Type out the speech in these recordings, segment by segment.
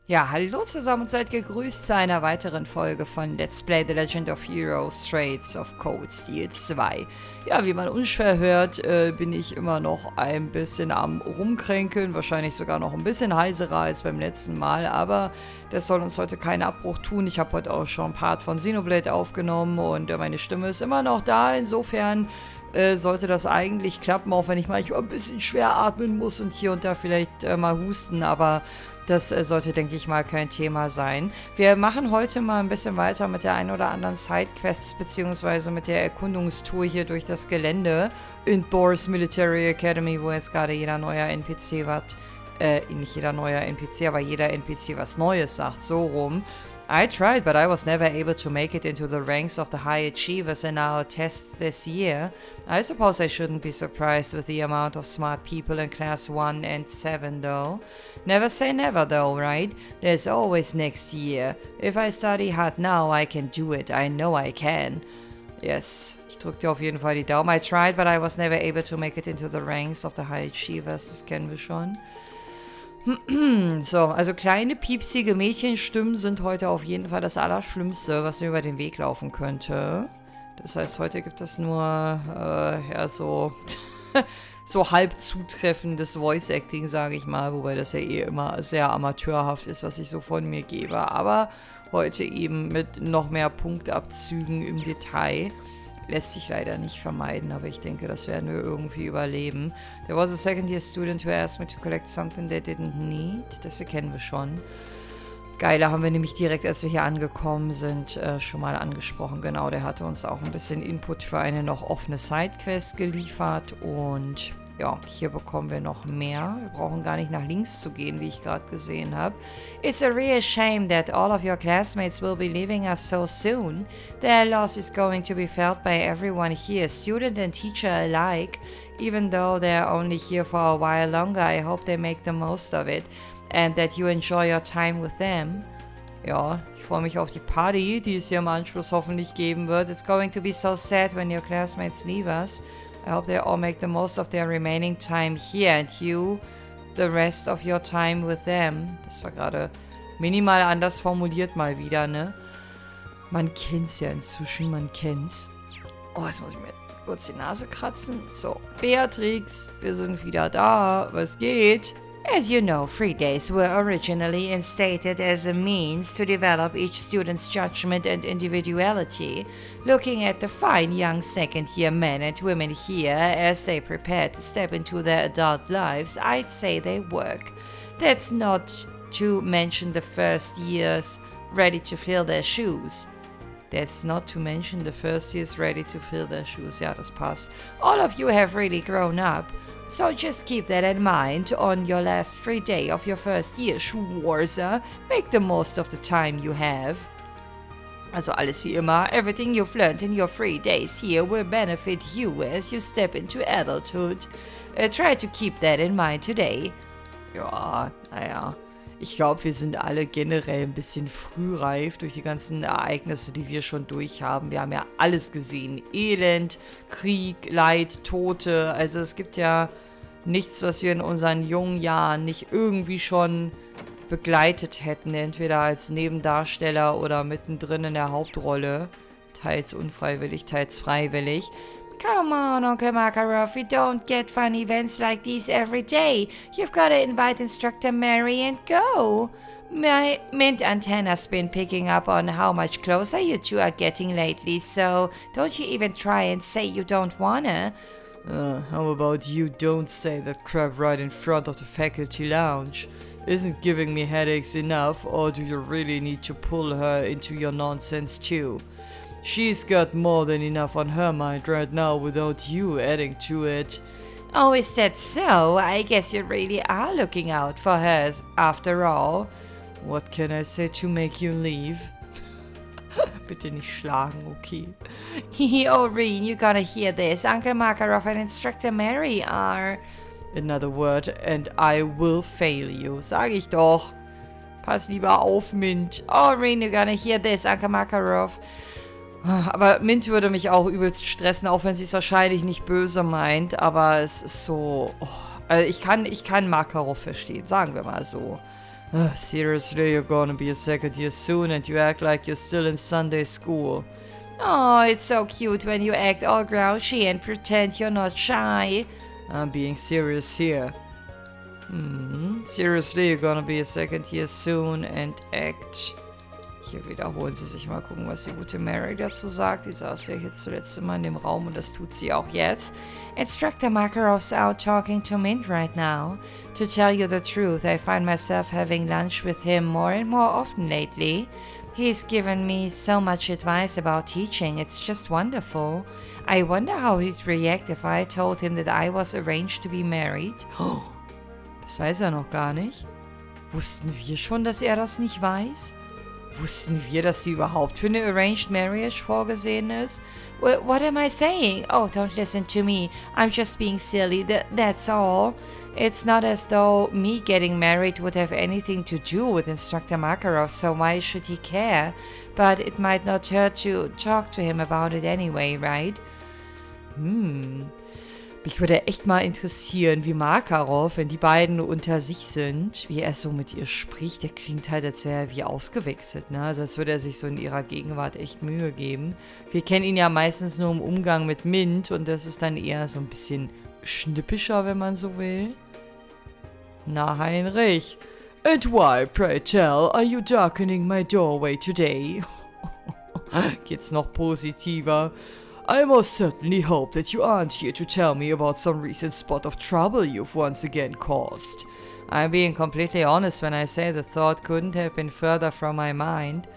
Ja, hallo zusammen und seid gegrüßt zu einer weiteren Folge von Let's Play The Legend of Heroes Traits of Cold Steel 2. Ja, wie man unschwer hört, bin ich immer noch ein bisschen am Rumkränkeln, wahrscheinlich sogar noch ein bisschen heiserer als beim letzten Mal, aber das soll uns heute keinen Abbruch tun. Ich habe heute auch schon ein Part von Xenoblade aufgenommen und meine Stimme ist immer noch da, insofern sollte das eigentlich klappen, auch wenn ich manchmal ein bisschen schwer atmen muss und hier und da vielleicht mal husten, aber das sollte, denke ich mal, kein Thema sein. Wir machen heute mal ein bisschen weiter mit der ein oder anderen Sidequests, beziehungsweise mit der Erkundungstour hier durch das Gelände in Boris Military Academy, wo jetzt gerade jeder neuer NPC nicht jeder neuer NPC, aber jeder NPC was Neues sagt, so rum. I tried, but I was never able to make it into the ranks of the high achievers in our tests this year. I suppose I shouldn't be surprised with the amount of smart people in class 1 and 7 though. Never say never though, right? There's always next year. If I study hard now, I can do it. I know I can. Yes, ich drücke dir auf jeden Fall die Daumen. I tried, but I was never able to make it into the ranks of the high achievers. Das kennen wir schon. So, also kleine, piepsige Mädchenstimmen sind heute auf jeden Fall das Allerschlimmste, was mir über den Weg laufen könnte. Das heißt, heute gibt es nur, ja, so, so halb zutreffendes Voice-Acting, sage ich mal, wobei das ja eh immer sehr amateurhaft ist, was ich so von mir gebe. Aber heute eben mit noch mehr Punktabzügen im Detail. Lässt sich leider nicht vermeiden, aber ich denke, das werden wir irgendwie überleben. There was a second-year student who asked me to collect something they didn't need. Das kennen wir schon. Geile haben wir nämlich direkt, als wir hier angekommen sind, schon mal angesprochen. Genau, der hatte uns auch ein bisschen Input für eine noch offene Sidequest geliefert. Und ja, hier bekommen wir noch mehr. Wir brauchen gar nicht nach links zu gehen, wie ich gerade gesehen habe. It's a real shame that all of your classmates will be leaving us so soon. Their loss is going to be felt by everyone here, student and teacher alike. Even though they're only here for a while longer, I hope they make the most of it and that you enjoy your time with them. Ja, ich freue mich auf die Party, die es hier im Anschluss hoffentlich geben wird. It's going to be so sad when your classmates leave us. I hope they all make the most of their remaining time here and you the rest of your time with them. Das war gerade minimal anders formuliert mal wieder, ne? Man kennt's ja inzwischen, man kennt's. Oh, jetzt muss ich mir kurz die Nase kratzen. So, Beatrix, wir sind wieder da. Was geht? As you know, 3 days were originally instated as a means to develop each student's judgment and individuality. Looking at the fine young second-year men and women here as they prepare to step into their adult lives, I'd say they work. That's not to mention the first years ready to fill their shoes. That's not to mention the first years ready to fill their shoes. Ja, das passt. All of you have really grown up. So just keep that in mind on your last free day of your first year, Schwarzer. Make the most of the time you have. Also alles wie immer. Everything you've learned in your 3 days here will benefit you as you step into adulthood. Try to keep that in mind today. Ja, naja. Ich glaube, wir sind alle generell ein bisschen frühreif durch die ganzen Ereignisse, die wir schon durchhaben. Wir haben ja alles gesehen. Elend, Krieg, Leid, Tote. Also es gibt ja nichts, was wir in unseren jungen Jahren nicht irgendwie schon begleitet hätten. Entweder als Nebendarsteller oder mittendrin in der Hauptrolle. Teils unfreiwillig, teils freiwillig. Come on, Uncle Makarov, we don't get fun events like these every day. You've got to invite Instructor Mary and go. My mint antenna's been picking up on how much closer you two are getting lately, so don't you even try and say you don't wanna. How about you don't say that crap right in front of the faculty lounge? Isn't giving me headaches enough, or do you really need to pull her into your nonsense too? She's got more than enough on her mind right now without you adding to it. Oh, is that so? I guess you really are looking out for her after all. What can I say to make you leave? Bitte nicht schlagen, okay? Oh, Reen, you gotta hear this. Uncle Makarov and Instructor Mary are... Another word and I will fail you. Sag ich doch. Pass lieber auf, Mint. Oh, Reen, you gotta hear this. Uncle Makarov... Aber Mint würde mich auch übelst stressen, auch wenn sie es wahrscheinlich nicht böse meint. Aber es ist so... Oh, also ich kann Makarov verstehen, sagen wir mal so. Seriously, you're gonna be a second year soon and you act like you're still in Sunday school. Oh, it's so cute when you act all grouchy and pretend you're not shy. I'm being serious here. Seriously, you're gonna be a second year soon and act. Hier wiederholen sie sich, mal gucken, was die gute Mary dazu sagt. Die saß ja hier zuletzt immer in dem Raum und das tut sie auch jetzt. Instructor Makarov's out talking to Mint right now. To tell you the truth, I find myself having lunch with him more and more often lately. He's given me so much advice about teaching, it's just wonderful. I wonder how he'd react if I told him that I was arranged to be married. Oh, das weiß er noch gar nicht. Wussten wir schon, dass er das nicht weiß? Wussten wir, dass sie überhaupt für eine Arranged Marriage vorgesehen ist? What am I saying? Oh, don't listen to me. I'm just being silly, that's all. It's not as though me getting married would have anything to do with Instructor Makarov, so why should he care? But it might not hurt to talk to him about it anyway, right? Mich würde echt mal interessieren, wie Makarov, wenn die beiden unter sich sind, wie er so mit ihr spricht. Der klingt halt, als wäre er wie ausgewechselt, ne? Also als würde er sich so in ihrer Gegenwart echt Mühe geben. Wir kennen ihn ja meistens nur im Umgang mit Mint und das ist dann eher so ein bisschen schnippischer, wenn man so will. Na, Heinrich. And why, pray tell, are you darkening my doorway today? Geht's noch positiver? I most certainly hope that you aren't here to tell me about some recent spot of trouble you've once again caused. I'm being completely honest when I say the thought couldn't have been further from my mind.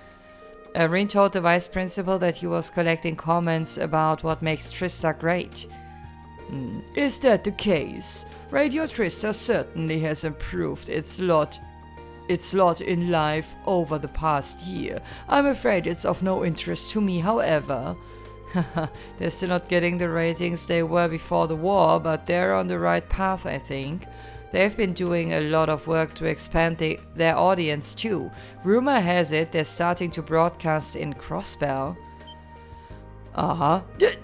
Rin told the vice principal that he was collecting comments about what makes Trista great. Is that the case? Radio Trista certainly has improved its lot in life over the past year. I'm afraid it's of no interest to me, however. They're still not getting the ratings they were before the war, but they're on the right path, I think. They've been doing a lot of work to expand their audience too. Rumor has it they're starting to broadcast in Crossbell.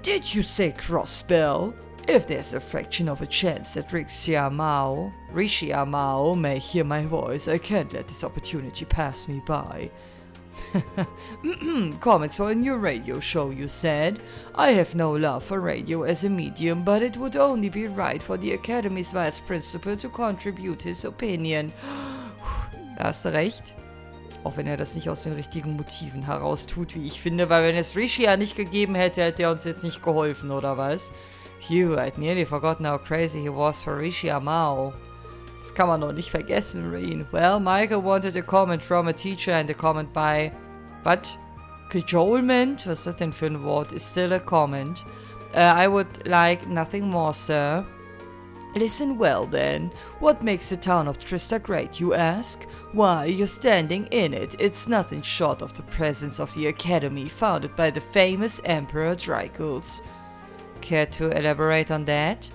Did you say Crossbell? If there's a fraction of a chance that Rishi Amao may hear my voice, I can't let this opportunity pass me by. Comments for a new radio show, you said? I have no love for radio as a medium, but it would only be right for the Academy's vice principal to contribute his opinion. Da hast du recht. Auch wenn er das nicht aus den richtigen Motiven heraus tut, wie ich finde, weil wenn es Rishi ja nicht gegeben hätte, hätte er uns jetzt nicht geholfen, oder was? Phew, I'd nearly forgotten how crazy he was for Rishi Amao. Das kann man doch nicht vergessen, Reen. Well, Michael wanted a comment from a teacher and a comment by... What? Cajolement? Was ist das denn für ein Wort? Is still a comment. I would like nothing more, sir. Listen well, then. What makes the town of Trista great, you ask? Why, you're standing in it. It's nothing short of the presence of the Academy founded by the famous Emperor Dreykuls. Care to elaborate on that?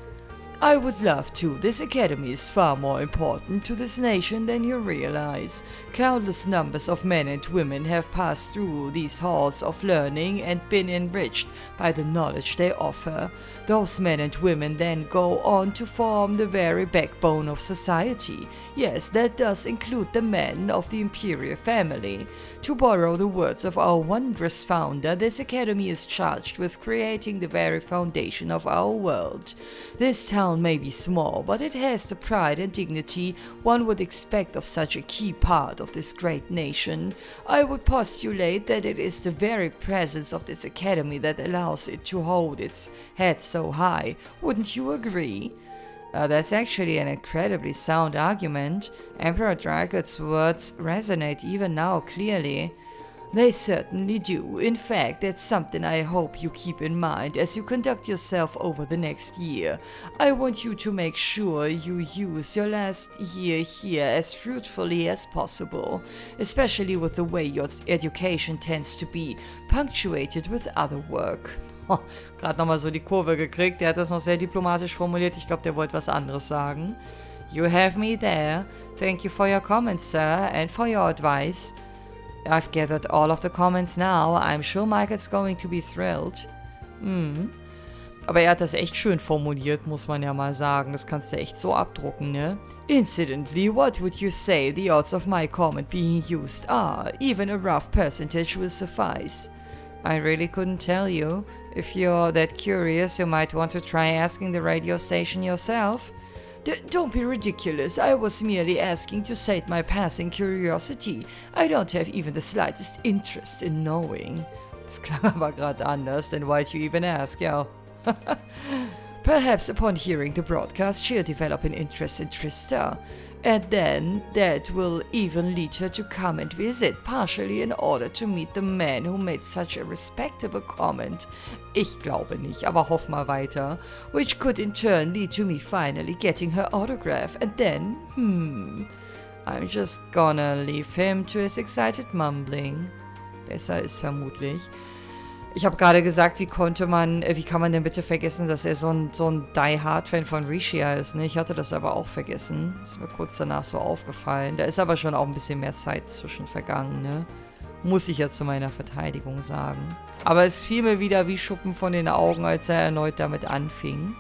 I would love to. This academy is far more important to this nation than you realize. Countless numbers of men and women have passed through these halls of learning and been enriched by the knowledge they offer. Those men and women then go on to form the very backbone of society. Yes, that does include the men of the imperial family. To borrow the words of our wondrous founder, this academy is charged with creating the very foundation of our world. This town may be small, but it has the pride and dignity one would expect of such a key part of this great nation. I would postulate that it is the very presence of this academy that allows it to hold its head so high. Wouldn't you agree? That's actually an incredibly sound argument. Emperor Dreykuls' words resonate even now clearly. They certainly do. In fact, that's something I hope you keep in mind as you conduct yourself over the next year. I want you to make sure you use your last year here as fruitfully as possible, especially with the way your education tends to be punctuated with other work. Gerade nochmal so die Kurve gekriegt. Der hat das noch sehr diplomatisch formuliert. Ich glaube, der wollte was anderes sagen. You have me there. Thank you for your comments, sir, and for your advice. I've gathered all of the comments now. I'm sure Michael's going to be thrilled. Aber er hat das echt schön formuliert, muss man ja mal sagen. Das kannst du echt so abdrucken, ne? Incidentally, what would you say the odds of my comment being used are? Even a rough percentage will suffice. I really couldn't tell you. If you're that curious, you might want to try asking the radio station yourself. Don't be ridiculous. I was merely asking to sate my passing curiosity. I don't have even the slightest interest in knowing. Das klang aber gerade anders, then why'd you even ask, ja. Perhaps upon hearing the broadcast, she'll develop an interest in Trista. And then that will even lead her to come and visit, partially in order to meet the man who made such a respectable comment. Ich glaube nicht, aber hoff mal weiter. Which could in turn lead to me finally getting her autograph. And then, I'm just gonna leave him to his excited mumbling. Besser ist vermutlich. Ich habe gerade gesagt, wie kann man denn bitte vergessen, dass er so ein Die-Hard-Fan von Rishia ist, ne? Ich hatte das aber auch vergessen. Ist mir kurz danach so aufgefallen. Da ist aber schon auch ein bisschen mehr Zeit zwischen vergangen, ne? Muss ich ja zu meiner Verteidigung sagen. Aber es fiel mir wieder wie Schuppen von den Augen, als er erneut damit anfing.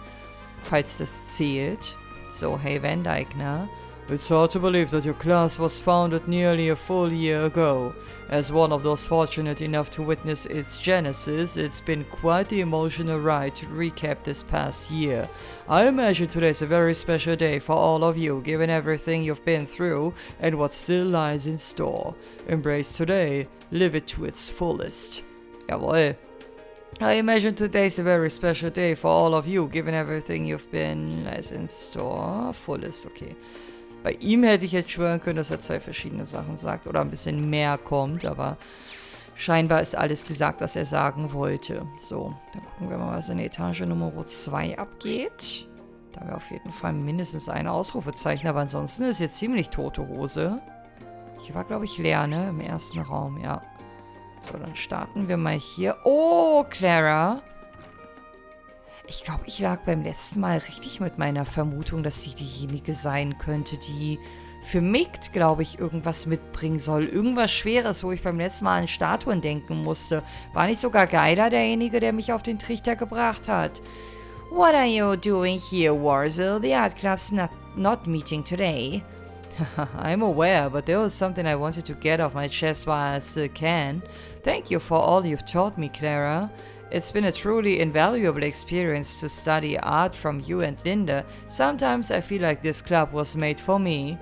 Falls das zählt. So, hey Van Dyke, ne? It's hard to believe that your class was founded nearly a full year ago. As one of those fortunate enough to witness its genesis, it's been quite the emotional ride to recap this past year. I imagine today's a very special day for all of you, given everything you've been through and what still lies in store. Embrace today, live it to its fullest. Jawohl. I imagine today's a very special day for all of you, given everything you've been lies in store. Fullest, okay. Bei ihm hätte ich jetzt schwören können, dass er 2 verschiedene Sachen sagt oder ein bisschen mehr kommt, aber scheinbar ist alles gesagt, was er sagen wollte. So, dann gucken wir mal, was in Etage Nummer 2 abgeht. Da haben wir auf jeden Fall mindestens ein Ausrufezeichen, aber ansonsten ist jetzt ziemlich tote Hose. Hier war, glaube ich, leer, ne? Im ersten Raum, ja. So, dann starten wir mal hier. Oh, Clara! Ich glaube, ich lag beim letzten Mal richtig mit meiner Vermutung, dass sie diejenige sein könnte, die für Mikt, glaube ich, irgendwas mitbringen soll. Irgendwas Schweres, wo ich beim letzten Mal an Statuen denken musste. War nicht sogar Geiler derjenige, der mich auf den Trichter gebracht hat? What are you doing here, Warzel? The art club's not meeting today. I'm aware, but there was something I wanted to get off my chest while I still can. Thank you for all you've taught me, Clara. It's been a truly invaluable experience to study art from you and Linda. Sometimes I feel like this club was made for me.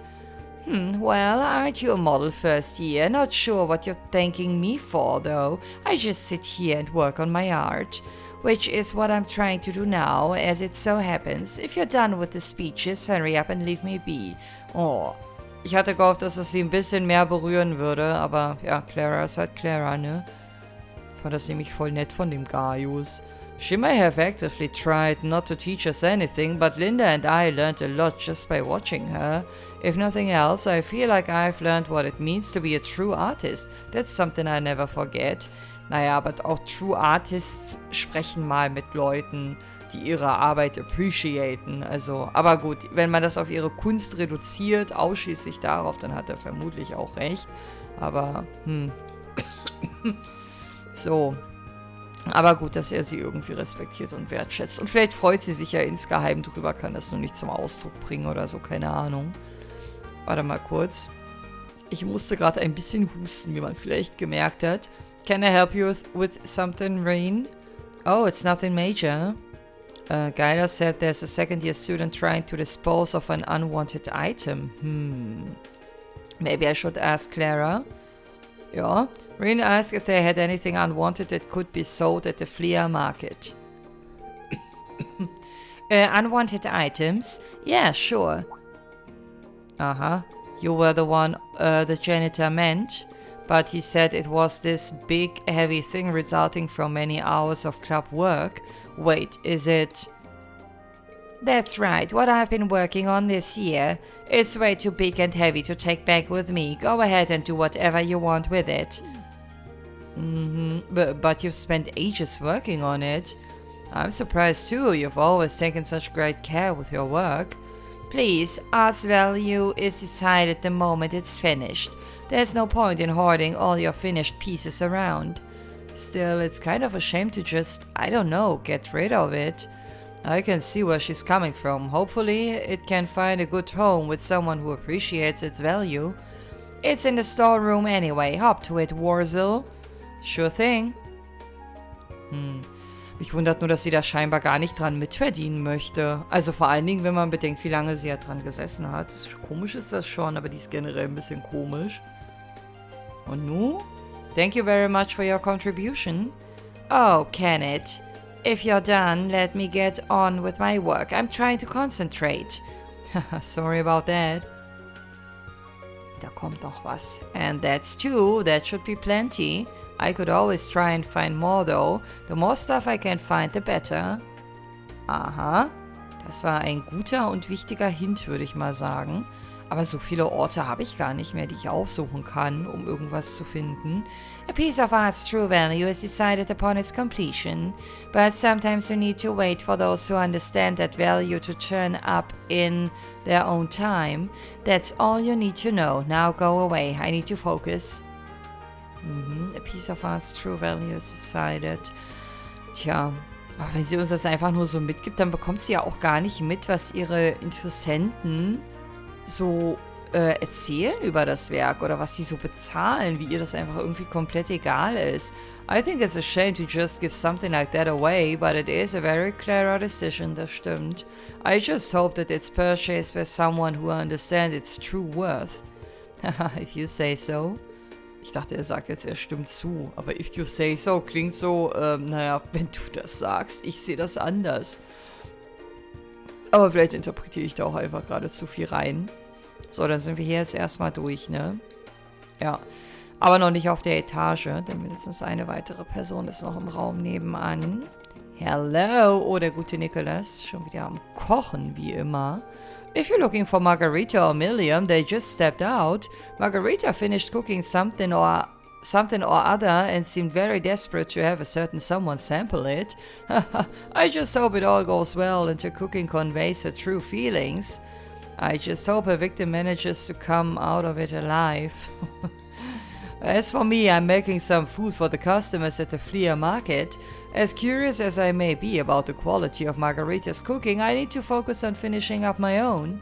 Well, aren't you a model first year? Not sure what you're thanking me for, though. I just sit here and work on my art. Which is what I'm trying to do now, as it so happens. If you're done with the speeches, hurry up and leave me be. Oh, ich hatte gehofft, dass es sie ein bisschen mehr berühren würde, aber ja, Clara ist halt Clara, ne? Ich fand das nämlich voll nett von dem Gaius. She may have actively tried not to teach us anything, but Linda and I learned a lot just by watching her. If nothing else, I feel like I've learned what it means to be a true artist. That's something I never forget. Naja, aber auch True Artists sprechen mal mit Leuten, die ihre Arbeit appreciaten. Also, aber gut, wenn man das auf ihre Kunst reduziert, ausschließlich darauf, dann hat er vermutlich auch recht. Aber, So. Aber gut, dass er sie irgendwie respektiert und wertschätzt. Und vielleicht freut sie sich ja insgeheim drüber, kann das nur nicht zum Ausdruck bringen oder so, keine Ahnung. Warte mal kurz. Ich musste gerade ein bisschen husten, wie man vielleicht gemerkt hat. Can I help you with something, Rain? Oh, it's nothing major. Geiler said there's a second-year student trying to dispose of an unwanted item. Maybe I should ask Clara. Yeah. Rain asked if they had anything unwanted that could be sold at the flea market. Unwanted items? Yeah, sure. Uh-huh. You were the one the janitor meant. But he said it was this big, heavy thing resulting from many hours of club work. Wait, is it... That's right, what I've been working on this year. It's way too big and heavy to take back with me. Go ahead and do whatever you want with it. But you've spent ages working on it. I'm surprised too, you've always taken such great care with your work. Please, art's value is decided the moment it's finished. There's no point in hoarding all your finished pieces around. Still, it's kind of a shame to just, I don't know, get rid of it. I can see where she's coming from. Hopefully, it can find a good home with someone who appreciates its value. It's in the storeroom anyway. Hop to it, Wurzel. Sure thing. Mich wundert nur, dass sie da scheinbar gar nicht dran mitverdienen möchte. Also vor allen Dingen, wenn man bedenkt, wie lange sie ja dran gesessen hat. Komisch ist das schon, aber die ist generell ein bisschen komisch. Und nun? Thank you very much for your contribution. Oh, can it? If you're done, let me get on with my work. I'm trying to concentrate. Sorry about that. Da kommt noch was. And that's two. That should be plenty. I could always try and find more though. The more stuff I can find, the better. Aha. Das war ein guter und wichtiger Hint, würde ich mal sagen. Aber so viele Orte habe ich gar nicht mehr, die ich aufsuchen kann, um irgendwas zu finden. A piece of art's true value is decided upon its completion, but sometimes you need to wait for those who understand that value to turn up in their own time. That's all you need to know. Now go away. I need to focus. A piece of art's true value is decided. Tja, aber wenn sie uns das einfach nur so mitgibt, dann bekommt sie ja auch gar nicht mit, was ihre Interessenten so erzählen über das Werk oder was sie so bezahlen, wie ihr das einfach irgendwie komplett egal ist. I think it's a shame to just give something like that away, but it is a very clever decision, das stimmt. I just hope that it's purchased by someone who understands its true worth. If you say so. Ich dachte, er sagt jetzt, er stimmt zu, aber if you say so klingt so, naja, wenn du das sagst, ich sehe das anders. Aber vielleicht interpretiere ich da auch einfach gerade zu viel rein. So, dann sind wir hier jetzt erstmal durch, ne? Ja. Aber noch nicht auf der Etage, denn mindestens eine weitere Person ist noch im Raum nebenan. Hello! Oh, der gute Nicholas. Schon wieder am Kochen, wie immer. If you're looking for Margarita or Milliam, they just stepped out. Margarita finished cooking something or other and seemed very desperate to have a certain someone sample it. I just hope it all goes well and her cooking conveys her true feelings. I just hope her victim manages to come out of it alive. As for me, I'm making some food for the customers at the flea market. As curious as I may be about the quality of Margarita's cooking, I need to focus on finishing up my own.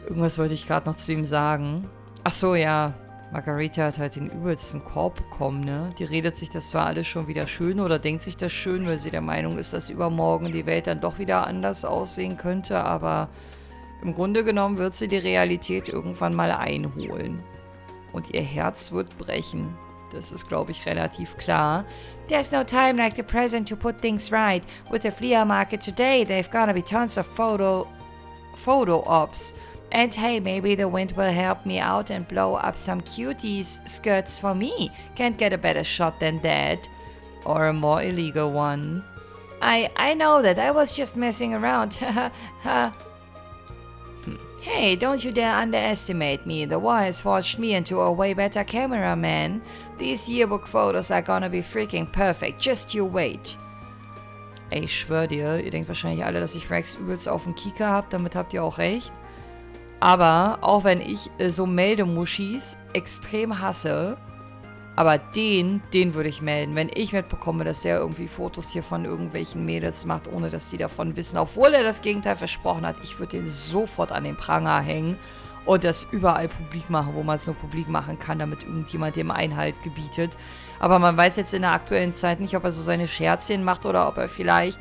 Irgendwas wollte ich gerade noch zu ihm sagen. Ach so, ja. Margarita hat halt den übelsten Korb bekommen, ne? Die redet sich das zwar alles schon wieder schön oder denkt sich das schön, weil sie der Meinung ist, dass übermorgen die Welt dann doch wieder anders aussehen könnte, aber im Grunde genommen wird sie die Realität irgendwann mal einholen. Und ihr Herz wird brechen. Das ist, glaube ich, relativ klar. There's no time like the present to put things right. With the flea market today, there've gonna be tons of photo ops. And hey, maybe the wind will help me out and blow up some cuties' skirts for me. Can't get a better shot than that. Or a more illegal one. I know that. I was just messing around. Hey, don't you dare underestimate me. The war has forged me into a way better cameraman. These yearbook photos are gonna be freaking perfect. Just you wait. Ey, ich schwör dir, ihr denkt wahrscheinlich alle, dass ich Rex übelst auf dem Kieker hab. Damit habt ihr auch recht. Aber auch wenn ich so Meldemuschis extrem hasse, aber den würde ich melden, wenn ich mitbekomme, dass der irgendwie Fotos hier von irgendwelchen Mädels macht, ohne dass die davon wissen, obwohl er das Gegenteil versprochen hat. Ich würde den sofort an den Pranger hängen und das überall publik machen, wo man es nur publik machen kann, damit irgendjemand dem Einhalt gebietet. Aber man weiß jetzt in der aktuellen Zeit nicht, ob er so seine Scherzchen macht oder ob er vielleicht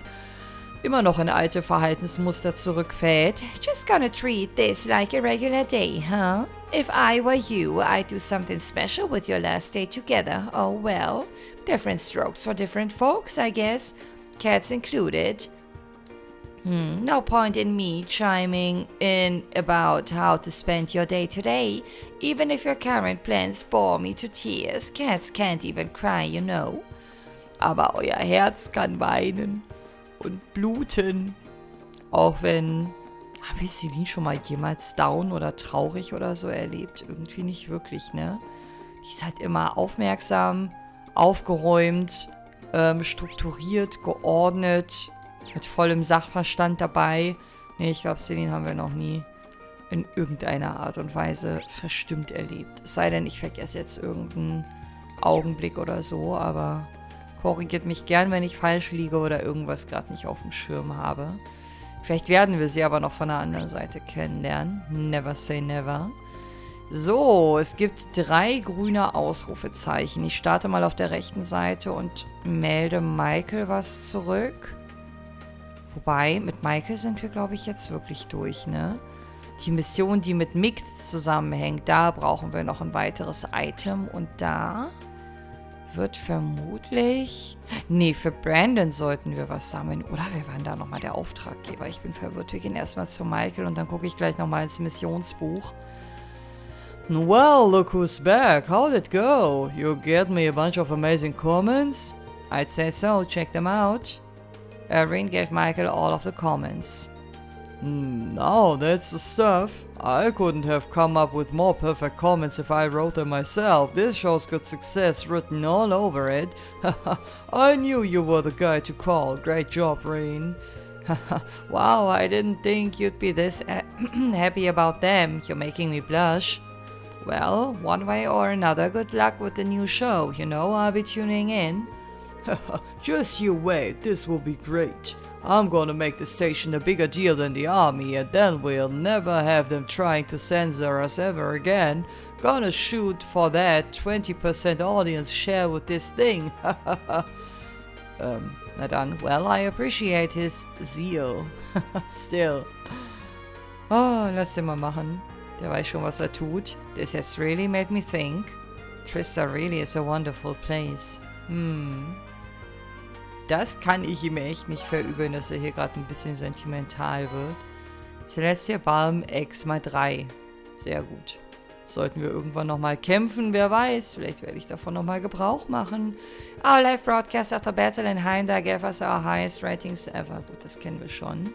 immer noch in alte Verhaltensmuster zurückfällt. Just gonna treat this like a regular day, huh? If I were you, I'd do something special with your last day together. Oh well, different strokes for different folks, I guess. Cats included. No point in me chiming in about how to spend your day today, even if your current plans bore me to tears. Cats can't even cry, you know. Aber euer Herz kann weinen und bluten. Auch wenn... Haben wir Celine schon mal jemals down oder traurig oder so erlebt? Irgendwie nicht wirklich, ne? Die ist halt immer aufmerksam, aufgeräumt, strukturiert, geordnet, mit vollem Sachverstand dabei. Ne, ich glaube, Celine haben wir noch nie in irgendeiner Art und Weise verstimmt erlebt. Es sei denn, ich vergesse jetzt irgendeinen Augenblick oder so, aber Korrigiert mich gern, wenn ich falsch liege oder irgendwas gerade nicht auf dem Schirm habe. Vielleicht werden wir sie aber noch von der anderen Seite kennenlernen. Never say never. So, es gibt 3 grüne Ausrufezeichen. Ich starte mal auf der rechten Seite und melde Michael was zurück. Wobei, mit Michael sind wir, glaube ich, jetzt wirklich durch, ne? Die Mission, die mit Mick zusammenhängt, da brauchen wir noch ein weiteres Item. Und da wird vermutlich... Nee, für Brandon sollten wir was sammeln. Oder wir waren da nochmal der Auftraggeber. Ich bin verwirrt. Wir gehen erstmal zu Michael und dann gucke ich gleich nochmal ins Missionsbuch. Well, look who's back. How'd it go? You get me a bunch of amazing comments? I'd say so. Check them out. Irene gave Michael all of the comments. Now that's the stuff. I couldn't have come up with more perfect comments if I wrote them myself. This show's got success written all over it. I knew you were the guy to call. Great job, Irene. Wow, I didn't think you'd be this happy about them. You're making me blush. Well, one way or another, good luck with the new show. You know, I'll be tuning in. Just you wait, this will be great. I'm gonna make the station a bigger deal than the army, and then we'll never have them trying to censor us ever again. Gonna shoot for that 20% audience share with this thing. Na dann, well, I appreciate his zeal. Still. Oh, lass den mal machen. Der weiß schon, was er tut. This has really made me think. Trista really is a wonderful place. Das kann ich ihm echt nicht verübeln, dass er hier gerade ein bisschen sentimental wird. Celestia Balm X mal 3. Sehr gut. Sollten wir irgendwann nochmal kämpfen, wer weiß. Vielleicht werde ich davon nochmal Gebrauch machen. Our live broadcast after battle in Heimdall gave us our highest ratings ever. Gut, das kennen wir schon.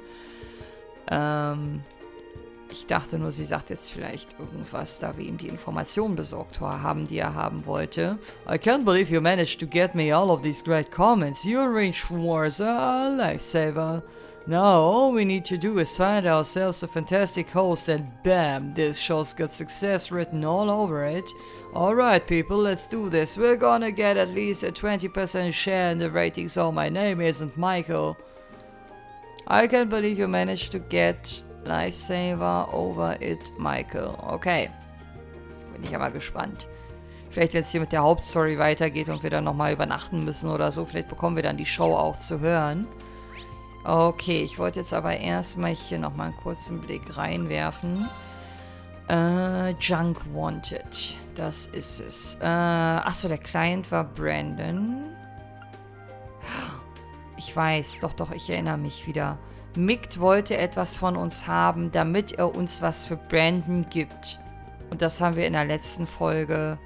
Ich dachte nur, sie sagt jetzt vielleicht irgendwas, da wir ihm die Informationen besorgt haben, die er haben wollte. I can't believe you managed to get me all of these great comments. Your range wars are a lifesaver. Now all we need to do is find ourselves a fantastic host and bam, this show's got success written all over it. Alright people, let's do this. We're gonna get at least a 20% share in the ratings. Oh, my name isn't Michael. I can't believe you managed to get... Lifesaver over it, Michael. Okay. Bin ich aber gespannt. Vielleicht, wenn es hier mit der Hauptstory weitergeht und wir dann nochmal übernachten müssen oder so, vielleicht bekommen wir dann die Show auch zu hören. Okay, ich wollte jetzt aber erstmal hier nochmal einen kurzen Blick reinwerfen. Junk Wanted. Das ist es. Achso, der Client war Brandon. Ich weiß, doch, ich erinnere mich wieder. Mick wollte etwas von uns haben, damit er uns was für Brandon gibt. Und das haben wir in der letzten Folge...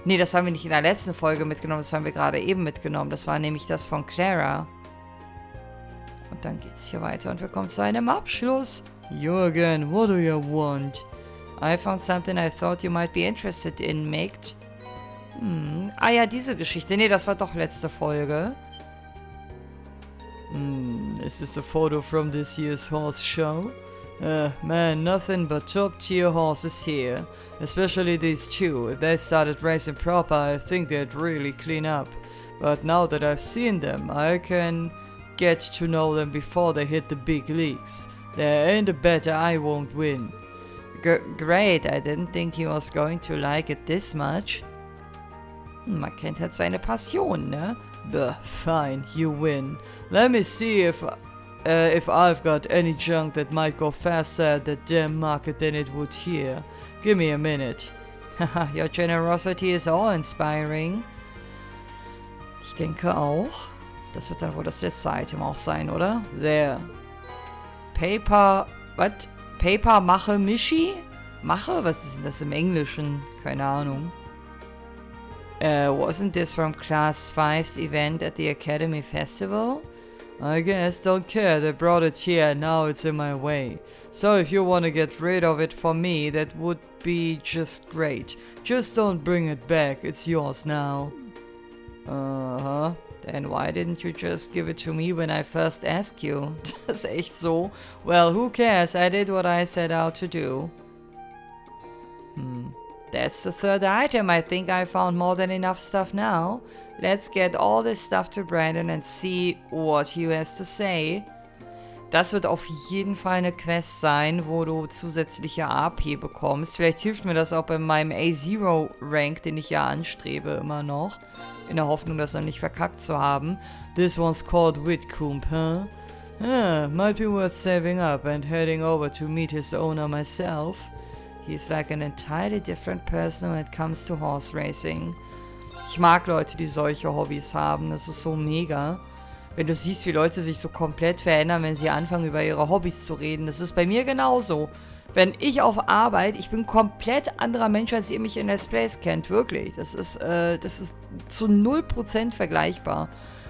Nee, das haben wir nicht in der letzten Folge mitgenommen, das haben wir gerade eben mitgenommen. Das war nämlich das von Clara. Und dann geht's hier weiter und wir kommen zu einem Abschluss. You again, what do you want? I found something I thought you might be interested in, Mick. Ah ja, diese Geschichte. Nee, das war doch letzte Folge. Is this a photo from this year's horse show? Man, nothing but top-tier horses here. Especially these two. If they started racing proper, I think they'd really clean up. But now that I've seen them, I can get to know them before they hit the big leagues. There ain't a better I won't win. Great, I didn't think he was going to like it this much. Man kennt halt seine Passion, ne? Fine, you win. Let me see if I've got any junk that might go faster at the damn market than it would here. Give me a minute. Haha, your generosity is awe-inspiring. Ich denke auch. Das wird dann wohl das letzte Item auch sein, oder? There. Paper... Was? Paper Mache Mishi? Mache? Was ist denn das im Englischen? Keine Ahnung. Wasn't this from Class 5's event at the Academy Festival? I guess, don't care, they brought it here and now it's in my way. So if you want to get rid of it for me, that would be just great. Just don't bring it back, it's yours now. Uh-huh. Then why didn't you just give it to me when I first asked you? Das ist echt so. Well, who cares, I did what I set out to do. That's the third item. I think I found more than enough stuff now. Let's get all this stuff to Brandon and see what he has to say. Das wird auf jeden Fall eine Quest sein, wo du zusätzliche AP bekommst. Vielleicht hilft mir das auch bei meinem A0-Rank, den ich ja anstrebe immer noch. In der Hoffnung, das noch nicht verkackt zu haben. This one's called Whitcomb, huh? Might be worth saving up and heading over to meet his owner myself. He's like an entirely different person when it comes to horse racing. Ich mag Leute, die solche Hobbys haben. Das ist so mega. Wenn du siehst, wie Leute sich so komplett verändern, wenn sie anfangen, über ihre Hobbys zu reden. Das ist bei mir genauso. Wenn ich auf Arbeit, ich bin ein komplett anderer Mensch, als ihr mich in Let's Plays kennt. Wirklich. Das ist zu 0% vergleichbar.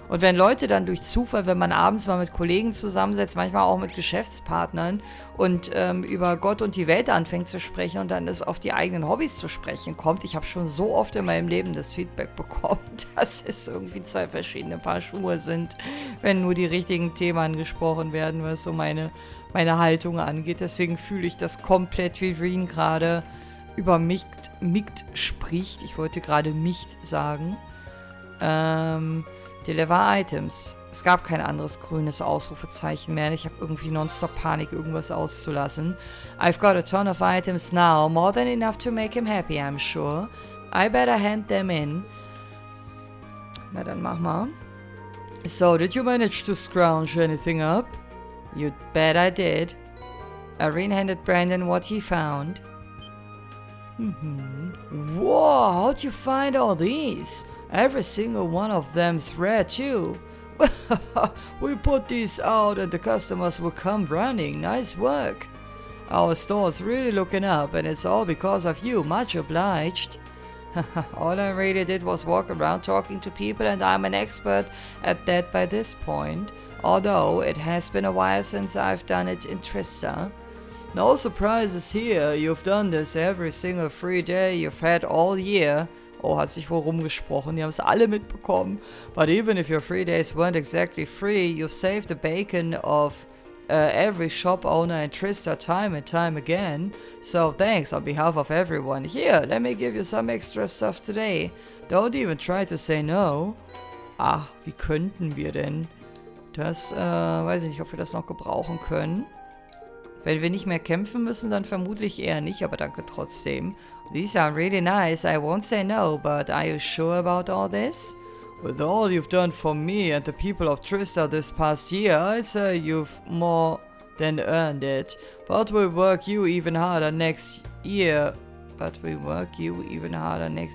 Und wenn Leute dann durch Zufall, wenn man abends mal mit Kollegen zusammensetzt, manchmal auch mit Geschäftspartnern und über Gott und die Welt anfängt zu sprechen und dann es auf die eigenen Hobbys zu sprechen kommt. Ich habe schon so oft in meinem Leben das Feedback bekommen, dass es irgendwie zwei verschiedene Paar Schuhe sind, wenn nur die richtigen Themen angesprochen werden, was so meine Haltung angeht. Deswegen fühle ich das komplett, wie Reen gerade über Micht spricht. Ich wollte gerade Micht sagen. Deliver Items. Es gab kein anderes grünes Ausrufezeichen mehr. Ich habe irgendwie nonstop Panik, irgendwas auszulassen. I've got a ton of items now. More than enough to make him happy, I'm sure. I better hand them in. Na dann mach mal. So, did you manage to scrounge anything up? You bet I did. Irene handed Brandon what he found. Whoa, how'd you find all these? Every single one of them's rare too. We put these out and the customers will come running. Nice work. Our store's really looking up and it's all because of you. Much obliged. All I really did was walk around talking to people and I'm an expert at that by this point. Although it has been a while since I've done it in Trista. No surprises here. You've done this every single free day you've had all year. Oh, hat sich wohl rumgesprochen. Die haben es alle mitbekommen. But even if your 3 days weren't exactly free, you've saved the bacon of every shop owner in Trista time and time again. So thanks on behalf of everyone. Here, let me give you some extra stuff today. Don't even try to say no. Ach, wie könnten wir denn? Das, weiß ich nicht, ob wir das noch gebrauchen können. Wenn wir nicht mehr kämpfen müssen, dann vermutlich eher nicht, aber danke trotzdem. These are really nice, I won't say no, but are you sure about all this? With all you've done for me and the people of Trista this past year, I'd say you've more than earned it. But we'll work you even harder next year.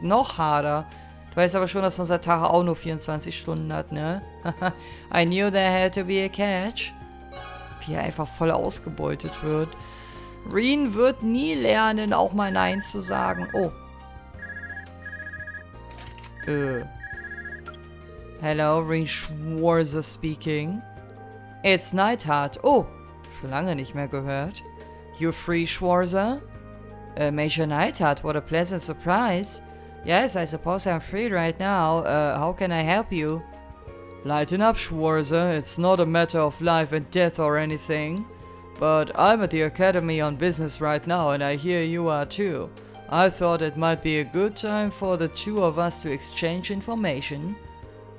Noch harder. Du weißt aber schon, dass unser Tag auch nur 24 Stunden hat, ne? I knew there had to be a catch. Wie er einfach voll ausgebeutet wird. Reen wird nie lernen, auch mal Nein zu sagen. Oh. Hello, Reen Schwarzer speaking. It's Neidhart. Oh, schon lange nicht mehr gehört. You free, Schwarzer? Major Neidhart, what a pleasant surprise. Yes, I suppose I'm free right now. How can I help you? Lighten up, Schwarzer. It's not a matter of life and death or anything. But I'm at the academy on business right now and I hear you are too. I thought it might be a good time for the two of us to exchange information.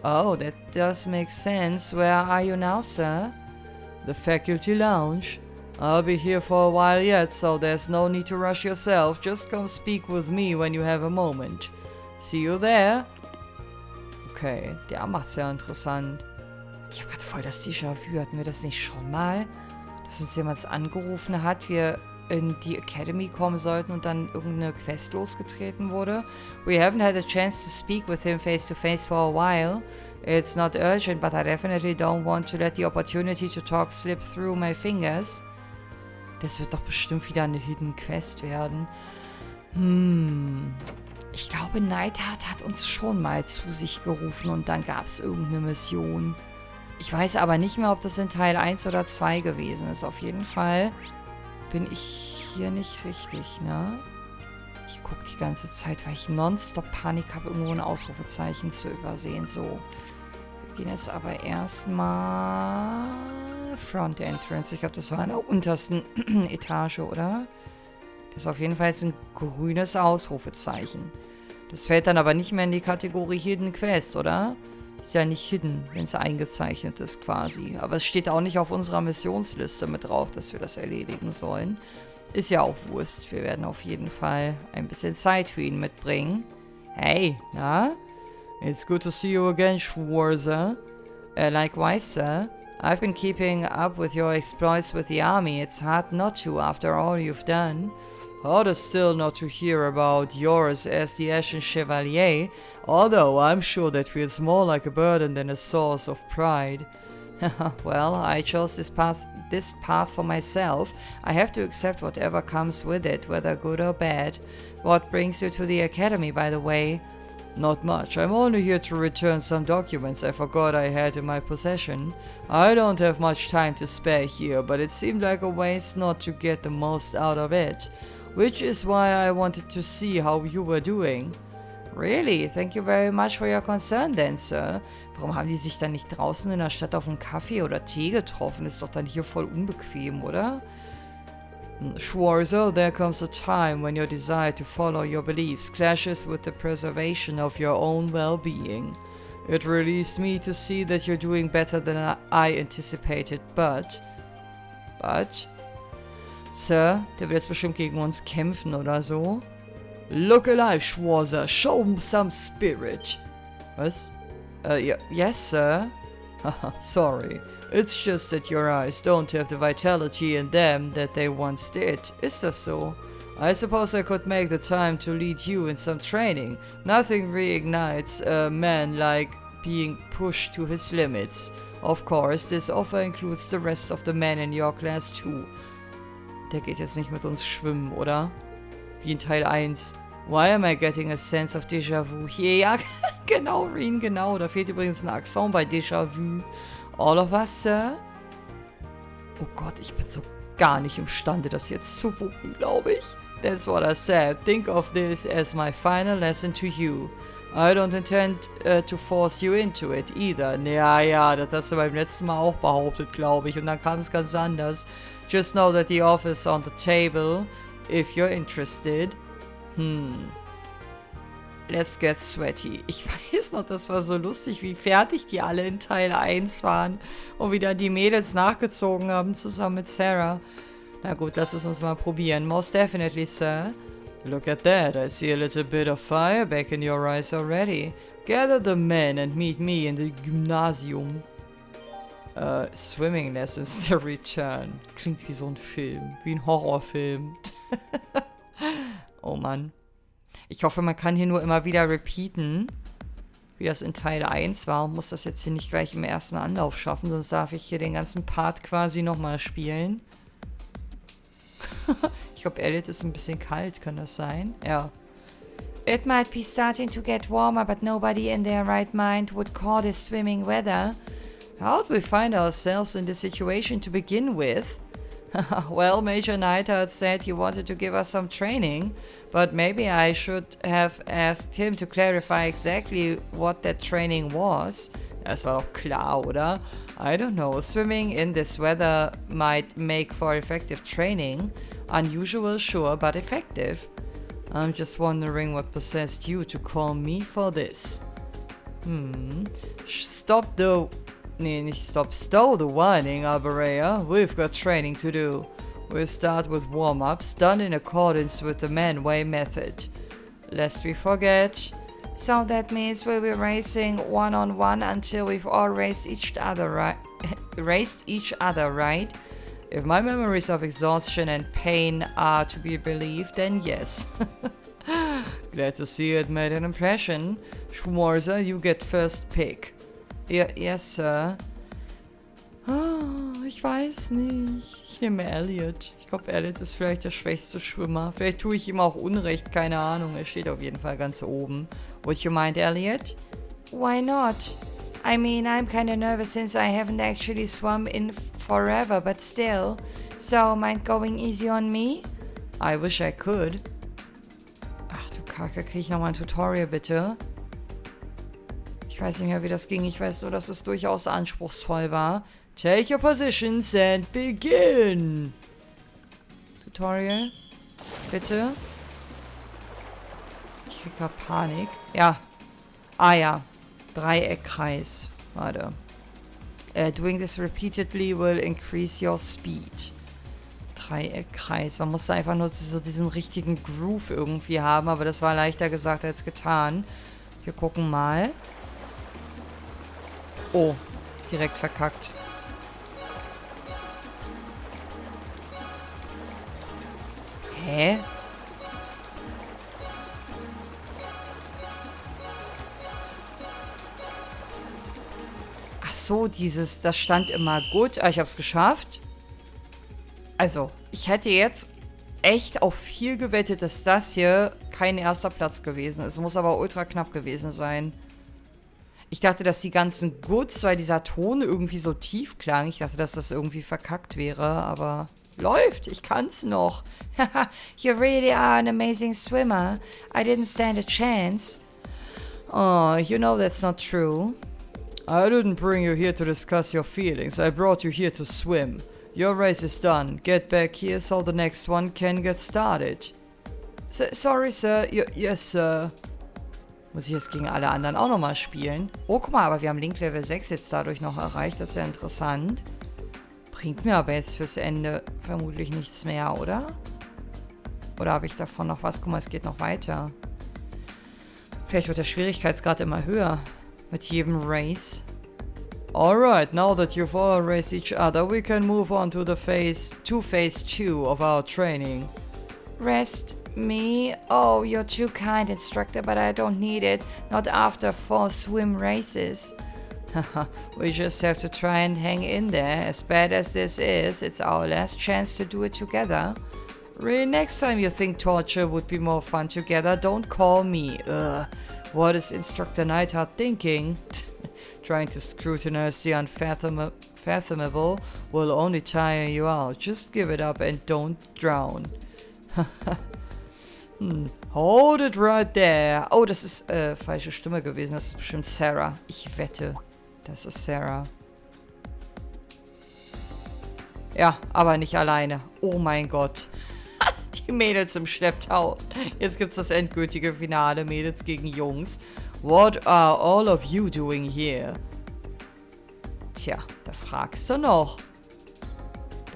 Oh, that does make sense. Where are you now, sir? The faculty lounge. I'll be here for a while yet, so there's no need to rush yourself. Just come speak with me when you have a moment. See you there. Okay, der macht's ja interessant. Ich hab grad voll das Déjà-vu. Hatten wir das nicht schon mal? Dass uns jemand angerufen hat, wir in die Academy kommen sollten und dann irgendeine Quest losgetreten wurde. We haven't had a chance to speak with him face to face for a while. It's not urgent, but I definitely don't want to let the opportunity to talk slip through my fingers. Das wird doch bestimmt wieder eine Hidden Quest werden. Ich glaube, Neidhart hat uns schon mal zu sich gerufen und dann gab es irgendeine Mission. Ich weiß aber nicht mehr, ob das in Teil 1 oder 2 gewesen ist. Auf jeden Fall bin ich hier nicht richtig, ne? Ich gucke die ganze Zeit, weil ich nonstop Panik habe, irgendwo ein Ausrufezeichen zu übersehen. So, wir gehen jetzt aber erstmal Front Entrance. Ich glaube, das war in der untersten Etage, oder? Das ist auf jeden Fall jetzt ein grünes Ausrufezeichen. Das fällt dann aber nicht mehr in die Kategorie Hidden Quest, oder? Ist ja nicht hidden, wenn es eingezeichnet ist quasi. Aber es steht auch nicht auf unserer Missionsliste mit drauf, dass wir das erledigen sollen. Ist ja auch Wurst. Wir werden auf jeden Fall ein bisschen Zeit für ihn mitbringen. Hey, na? It's good to see you again, Schwarzer. Likewise, sir. I've been keeping up with your exploits with the army. It's hard not to, after all you've done. Harder still not to hear about yours as the Ashen Chevalier, although I'm sure that feels more like a burden than a source of pride. Well, I chose this path for myself. I have to accept whatever comes with it, whether good or bad. What brings you to the academy, by the way? Not much. I'm only here to return some documents I forgot I had in my possession. I don't have much time to spare here, but it seemed like a waste not to get the most out of it. Which is why I wanted to see how you were doing. Really? Thank you very much for your concern then, sir. Warum haben die sich dann nicht draußen in der Stadt auf einen Kaffee oder Tee getroffen? Ist doch dann hier voll unbequem, oder? Schwarzer, there comes a time when your desire to follow your beliefs clashes with the preservation of your own well-being. It relieves me to see that you're doing better than I anticipated, but... Sir, der will jetzt bestimmt gegen uns kämpfen oder so. Look alive, Schwarzer. Show some spirit. Was? Yes, sir. Haha, sorry. It's just that your eyes don't have the vitality in them that they once did. Is that so? I suppose I could make the time to lead you in some training. Nothing reignites a man like being pushed to his limits. Of course, this offer includes the rest of the men in your class too. Der geht jetzt nicht mit uns schwimmen, oder? Wie in Teil 1. Why am I getting a sense of Déjà-vu? Hier, ja, genau, Reen, genau. Da fehlt übrigens ein Akzent bei Déjà-vu. All of us, sir? Oh Gott, ich bin so gar nicht imstande, das jetzt zu wuppen, glaube ich. That's what I said. Think of this as my final lesson to you. I don't intend to force you into it either. Ja, das hast du beim letzten Mal auch behauptet, glaube ich. Und dann kam es ganz anders. Just know that the offer is on the table, if you're interested. Let's get sweaty. Ich weiß noch, das war so lustig, wie fertig die alle in Teil 1 waren. Und wie dann die Mädels nachgezogen haben, zusammen mit Sarah. Na gut, lass es uns mal probieren. Most definitely, sir. Look at that. I see a little bit of fire back in your eyes already. Gather the men and meet me in the Gymnasium. Swimming lessons to return. Klingt wie so ein Film. Wie ein Horrorfilm. Oh Mann. Ich hoffe, man kann hier nur immer wieder repeaten, wie das in Teil 1 war. Und muss das jetzt hier nicht gleich im ersten Anlauf schaffen, sonst darf ich hier den ganzen Part quasi nochmal spielen. Ich glaube, Elliot ist ein bisschen kalt, kann das sein? Ja. It might be starting to get warmer, but nobody in their right mind would call this swimming weather. How'd we find ourselves in this situation to begin with? Well, Major Neidhart said he wanted to give us some training, but maybe I should have asked him to clarify exactly what that training was. Das war doch klar, oder? I don't know, swimming in this weather might make for effective training. Unusual, sure, but effective. I'm just wondering what possessed you to call me for this. Stow the whining, Alberea. We've got training to do. We'll start with warm-ups, done in accordance with the man-way method. Lest we forget. So that means we'll be racing one-on-one until we've all raced each other, right? If my memories of exhaustion and pain are to be believed, then yes. Glad to see it made an impression. Schwarzer, you get first pick. Yes, sir. Ich weiß nicht. Ich nehme Elliot. Ich glaube, Elliot ist vielleicht der schwächste Schwimmer. Vielleicht tue ich ihm auch Unrecht, keine Ahnung. Er steht auf jeden Fall ganz oben. Would you mind, Elliot? Why not? I mean, I'm kinda nervous since I haven't actually swum in forever, but still. So, mind going easy on me? I wish I could. Ach du Kacke, krieg ich nochmal ein Tutorial, bitte? Ich weiß nicht mehr, wie das ging. Ich weiß nur, dass es durchaus anspruchsvoll war. Take your positions and begin. Tutorial. Bitte. Ich Kicker, Panik. Ja. Ah ja. Dreieckkreis. Warte. Doing this repeatedly will increase your speed. Dreieckkreis. Man musste einfach nur so diesen richtigen Groove irgendwie haben, aber das war leichter gesagt als getan. Wir gucken mal. Oh, direkt verkackt. Hä? Ach so, das stand immer gut. Ah, ich hab's geschafft. Also, ich hätte jetzt echt auf viel gewettet, dass das hier kein erster Platz gewesen ist. Muss aber ultra knapp gewesen sein. Ich dachte, dass die ganzen Goods, weil dieser Ton irgendwie so tief klang, ich dachte, dass das irgendwie verkackt wäre, aber läuft, ich kann's noch. You really are an amazing swimmer. I didn't stand a chance. Oh, you know that's not true. I didn't bring you here to discuss your feelings. I brought you here to swim. Your race is done. Get back here so the next one can get started. Sorry, sir. Yes, sir. Muss ich jetzt gegen alle anderen auch nochmal spielen? Oh, guck mal, aber wir haben Link Level 6 jetzt dadurch noch erreicht. Das ist ja interessant. Bringt mir aber jetzt fürs Ende vermutlich nichts mehr, oder? Oder habe ich davon noch was? Guck mal, es geht noch weiter. Vielleicht wird der Schwierigkeitsgrad immer höher. Mit jedem Race. Alright, now that you've all raced each other, we can move on to phase 2 of our training. Rest me? Oh, you're too kind, instructor, but I don't need it. Not after 4 swim races. We just have to try and hang in there. As bad as this is, it's our last chance to do it together. Really, next time you think torture would be more fun together, don't call me. Ugh. What is Instructor Neidhart thinking? Trying to scrutinize the unfathomable will only tire you out. Just give it up and don't drown. Hold it right there. Oh, das ist falsche Stimme gewesen. Das ist bestimmt Sarah. Ich wette, das ist Sarah. Ja, aber nicht alleine. Oh mein Gott. Die Mädels im Schlepptau. Jetzt gibt's das endgültige Finale. Mädels gegen Jungs. What are all of you doing here? Tja, da fragst du noch.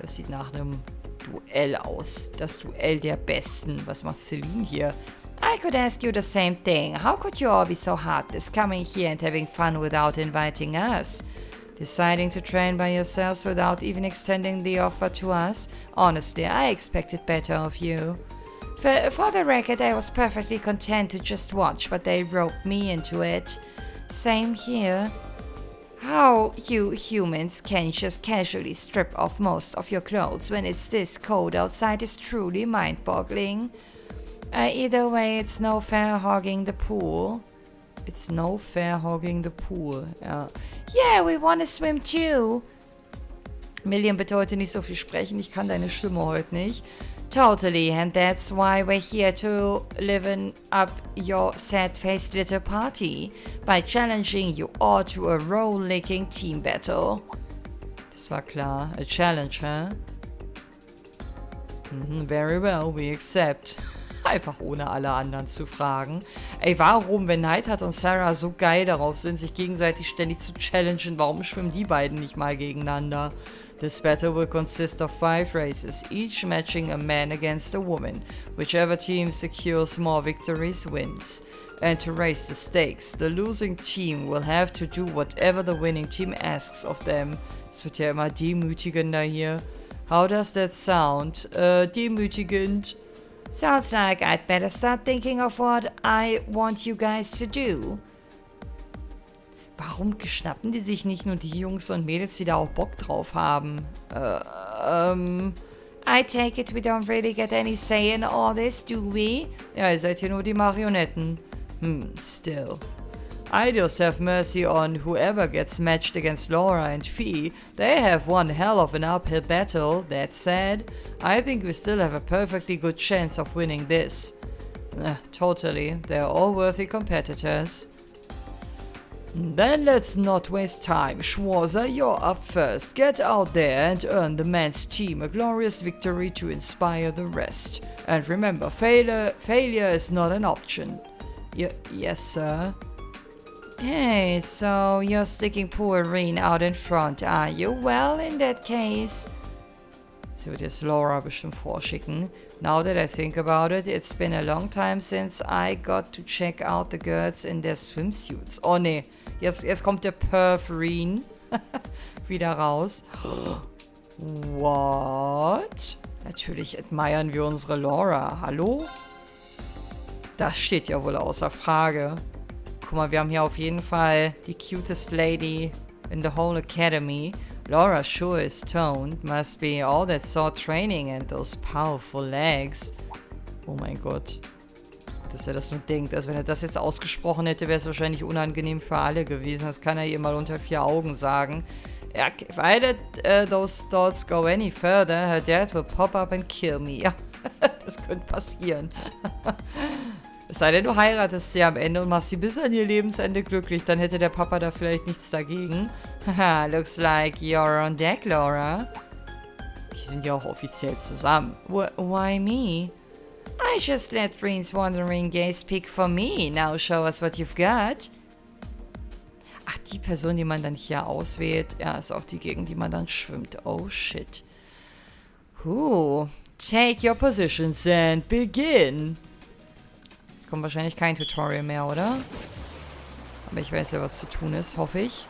Das sieht nach einem Duell aus. Das Duell der Besten. Was macht Celine hier? I could ask you the same thing. How could you all be so heartless coming here and having fun without inviting us? Deciding to train by yourselves without even extending the offer to us? Honestly, I expected better of you. For the record, I was perfectly content to just watch, but they roped me into it. Same here. How you humans can just casually strip off most of your clothes when it's this cold outside is truly mind-boggling. Either way, it's no fair hogging the pool. It's no fair hogging the pool. Ja. Yeah, we wanna swim too. Million, bitte heute nicht so viel sprechen. Ich kann deine Stimme heute nicht. Totally, and that's why we're here to liven up your sad-faced little party by challenging you all to a role-licking team battle. Das war klar. A challenge, huh? Very well, we accept. Einfach ohne alle anderen zu fragen. Ey, warum, wenn Neidhart und Sarah so geil darauf sind, sich gegenseitig ständig zu challengen, warum schwimmen die beiden nicht mal gegeneinander? This battle will consist of 5 races, each matching a man against a woman. Whichever team secures more victories wins. And to raise the stakes, the losing team will have to do whatever the winning team asks of them. Es wird ja immer demütigender hier. How does that sound? Demütigend. Sounds like I'd better start thinking of what I want you guys to do. Warum schnappen die sich nicht nur die Jungs und Mädels, die da auch Bock drauf haben? I take it we don't really get any say in all this, do we? Ja, ihr seid hier nur die Marionetten. Still. I just have mercy on whoever gets matched against Laura and Fee. They have one hell of an uphill battle, that said. I think we still have a perfectly good chance of winning this. Totally, they're all worthy competitors. Then let's not waste time. Schwarzer, you're up first. Get out there and earn the men's team a glorious victory to inspire the rest. And remember, failure is not an option. Yes, sir. Hey, so you're sticking poor Reen out in front, are you? Well, in that case... Sie wird jetzt Laura bestimmt vorschicken. Now that I think about it, it's been a long time since I got to check out the girls in their swimsuits. Oh nee, jetzt kommt der Perf-Reen wieder raus. What? Natürlich admiren wir unsere Laura. Hallo? Das steht ja wohl außer Frage. Guck mal, wir haben hier auf jeden Fall die cutest lady in the whole academy. Laura sure is toned. Must be all that sword training and those powerful legs. Oh mein Gott. Dass er das nur denkt. Also wenn er das jetzt ausgesprochen hätte, wäre es wahrscheinlich unangenehm für alle gewesen. Das kann er ihr mal unter 4 Augen sagen. If I let those thoughts go any further, her dad will pop up and kill me. Ja, das könnte passieren. Es sei denn, du heiratest sie am Ende und machst sie bis an ihr Lebensende glücklich, dann hätte der Papa da vielleicht nichts dagegen. Haha, looks like you're on deck, Laura. Die sind ja auch offiziell zusammen. Why me? I just let Reen's wandering gaze speak for me. Now show us what you've got. Ach, die Person, die man dann hier auswählt, ja, ist auch die, gegen die man dann schwimmt. Oh, shit. Take your positions and begin. Jetzt kommt wahrscheinlich kein Tutorial mehr, oder? Aber ich weiß ja, was zu tun ist, hoffe ich.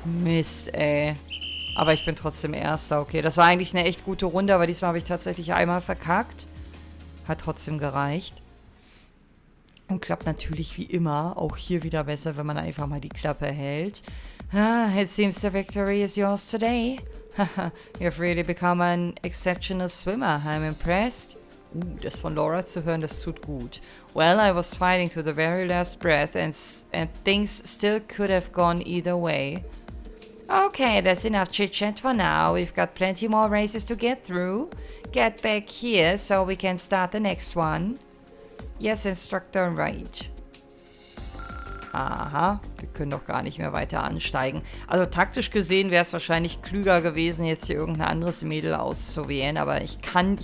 Mist, ey. Aber ich bin trotzdem Erster. Okay, das war eigentlich eine echt gute Runde, aber diesmal habe ich tatsächlich einmal verkackt. Hat trotzdem gereicht. Und klappt natürlich wie immer auch hier wieder besser, wenn man einfach mal die Klappe hält. It seems the victory is yours today. You've really become an exceptional swimmer. I'm impressed. Das von Laura zu hören, das tut gut. Well, I was fighting to the very last breath and things still could have gone either way. Okay, that's enough chit-chat for now. We've got plenty more races to get through. Get back here so we can start the next one. Yes, Instructor, right. Aha, wir können doch gar nicht mehr weiter ansteigen. Also taktisch gesehen wäre es wahrscheinlich klüger gewesen, jetzt hier irgendein anderes Mädel auszuwählen, aber ich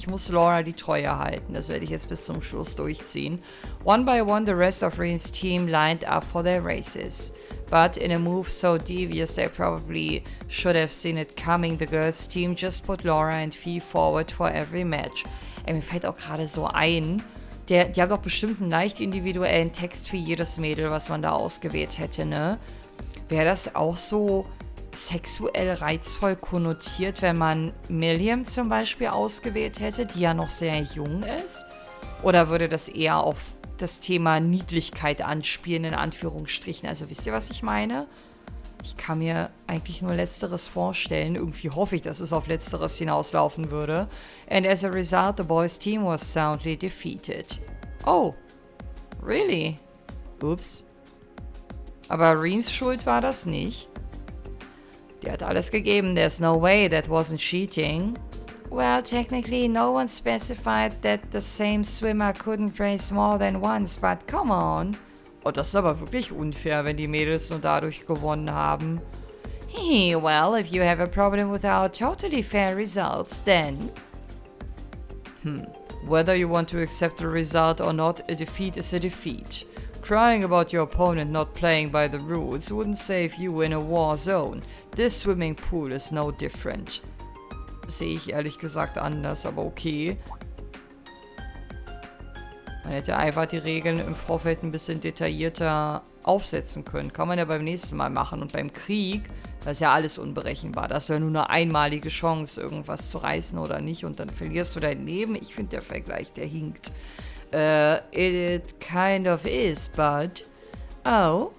muss Laura die Treue halten. Das werde ich jetzt bis zum Schluss durchziehen. One by one, the rest of Reen's team lined up for their races. But in a move so devious they probably should have seen it coming, the girls' team just put Laura and Fee forward for every match. Ey, mir fällt auch gerade so ein, die haben doch bestimmt einen leicht individuellen Text für jedes Mädel, was man da ausgewählt hätte, ne? Wäre das auch so sexuell reizvoll konnotiert, wenn man Milliam zum Beispiel ausgewählt hätte, die ja noch sehr jung ist? Oder würde das eher auf das Thema Niedlichkeit anspielen, in Anführungsstrichen? Also wisst ihr, was ich meine? Ich kann mir eigentlich nur Letzteres vorstellen. Irgendwie hoffe ich, dass es auf Letzteres hinauslaufen würde. And as a result, the boys' team was soundly defeated. Oh, really? Ups. Aber Reens Schuld war das nicht. Die hat alles gegeben. There's no way that wasn't cheating. Well, technically, no one specified that the same swimmer couldn't race more than once, but come on. Oh, das ist aber wirklich unfair, wenn die Mädels nur dadurch gewonnen haben. Well, if you have a problem with our totally fair results, then... Whether you want to accept the result or not, a defeat is a defeat. Crying about your opponent not playing by the rules wouldn't save you in a war zone. This swimming pool is no different. Sehe ich ehrlich gesagt anders, aber okay. Man hätte einfach die Regeln im Vorfeld ein bisschen detaillierter aufsetzen können. Kann man ja beim nächsten Mal machen. Und beim Krieg, da ist ja alles unberechenbar. Da ist ja nur eine einmalige Chance, irgendwas zu reißen oder nicht. Und dann verlierst du dein Leben. Ich finde, der Vergleich, der hinkt. It kind of is, but... Oh?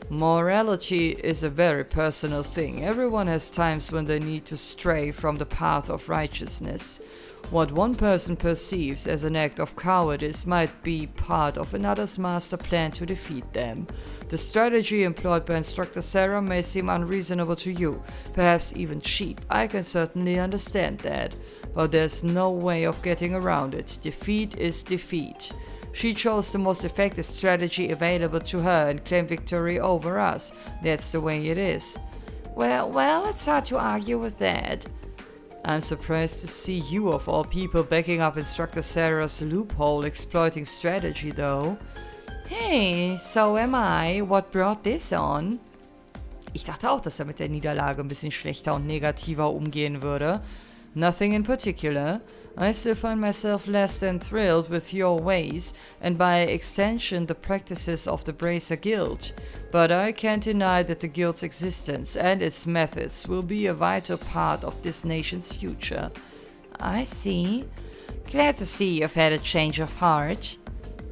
Morality is a very personal thing. Everyone has times when they need to stray from the path of righteousness. What one person perceives as an act of cowardice might be part of another's master plan to defeat them. The strategy employed by Instructor Sarah may seem unreasonable to you, perhaps even cheap. I can certainly understand that. But there's no way of getting around it. Defeat is defeat. She chose the most effective strategy available to her and claimed victory over us. That's the way it is. Well, it's hard to argue with that. I'm surprised to see you, of all people, backing up Instructor Sarah's loophole exploiting strategy, though. Hey, so am I. What brought this on? Ich dachte auch, dass er mit der Niederlage ein bisschen schlechter und negativer umgehen würde. Nothing in particular. I still find myself less than thrilled with your ways, and by extension the practices of the Bracer Guild. But I can't deny that the Guild's existence and its methods will be a vital part of this nation's future. I see. Glad to see you've had a change of heart.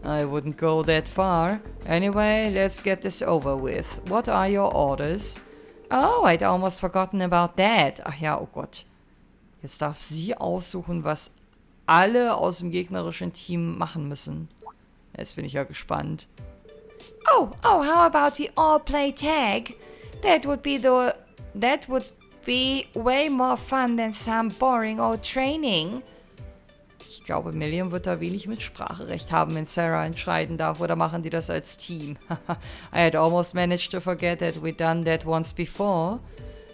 I wouldn't go that far. Anyway, let's get this over with. What are your orders? Oh, I'd almost forgotten about that. Ach ja, oh Gott. Jetzt darf sie aussuchen, was alle aus dem gegnerischen Team machen müssen. Jetzt bin ich ja gespannt. Oh, how about we all play tag? That would be way more fun than some boring old training. Ich glaube, Milliam wird da wenig Mitspracherecht haben, wenn Sarah entscheiden darf, oder machen die das als Team? I had almost managed to forget that we'd done that once before.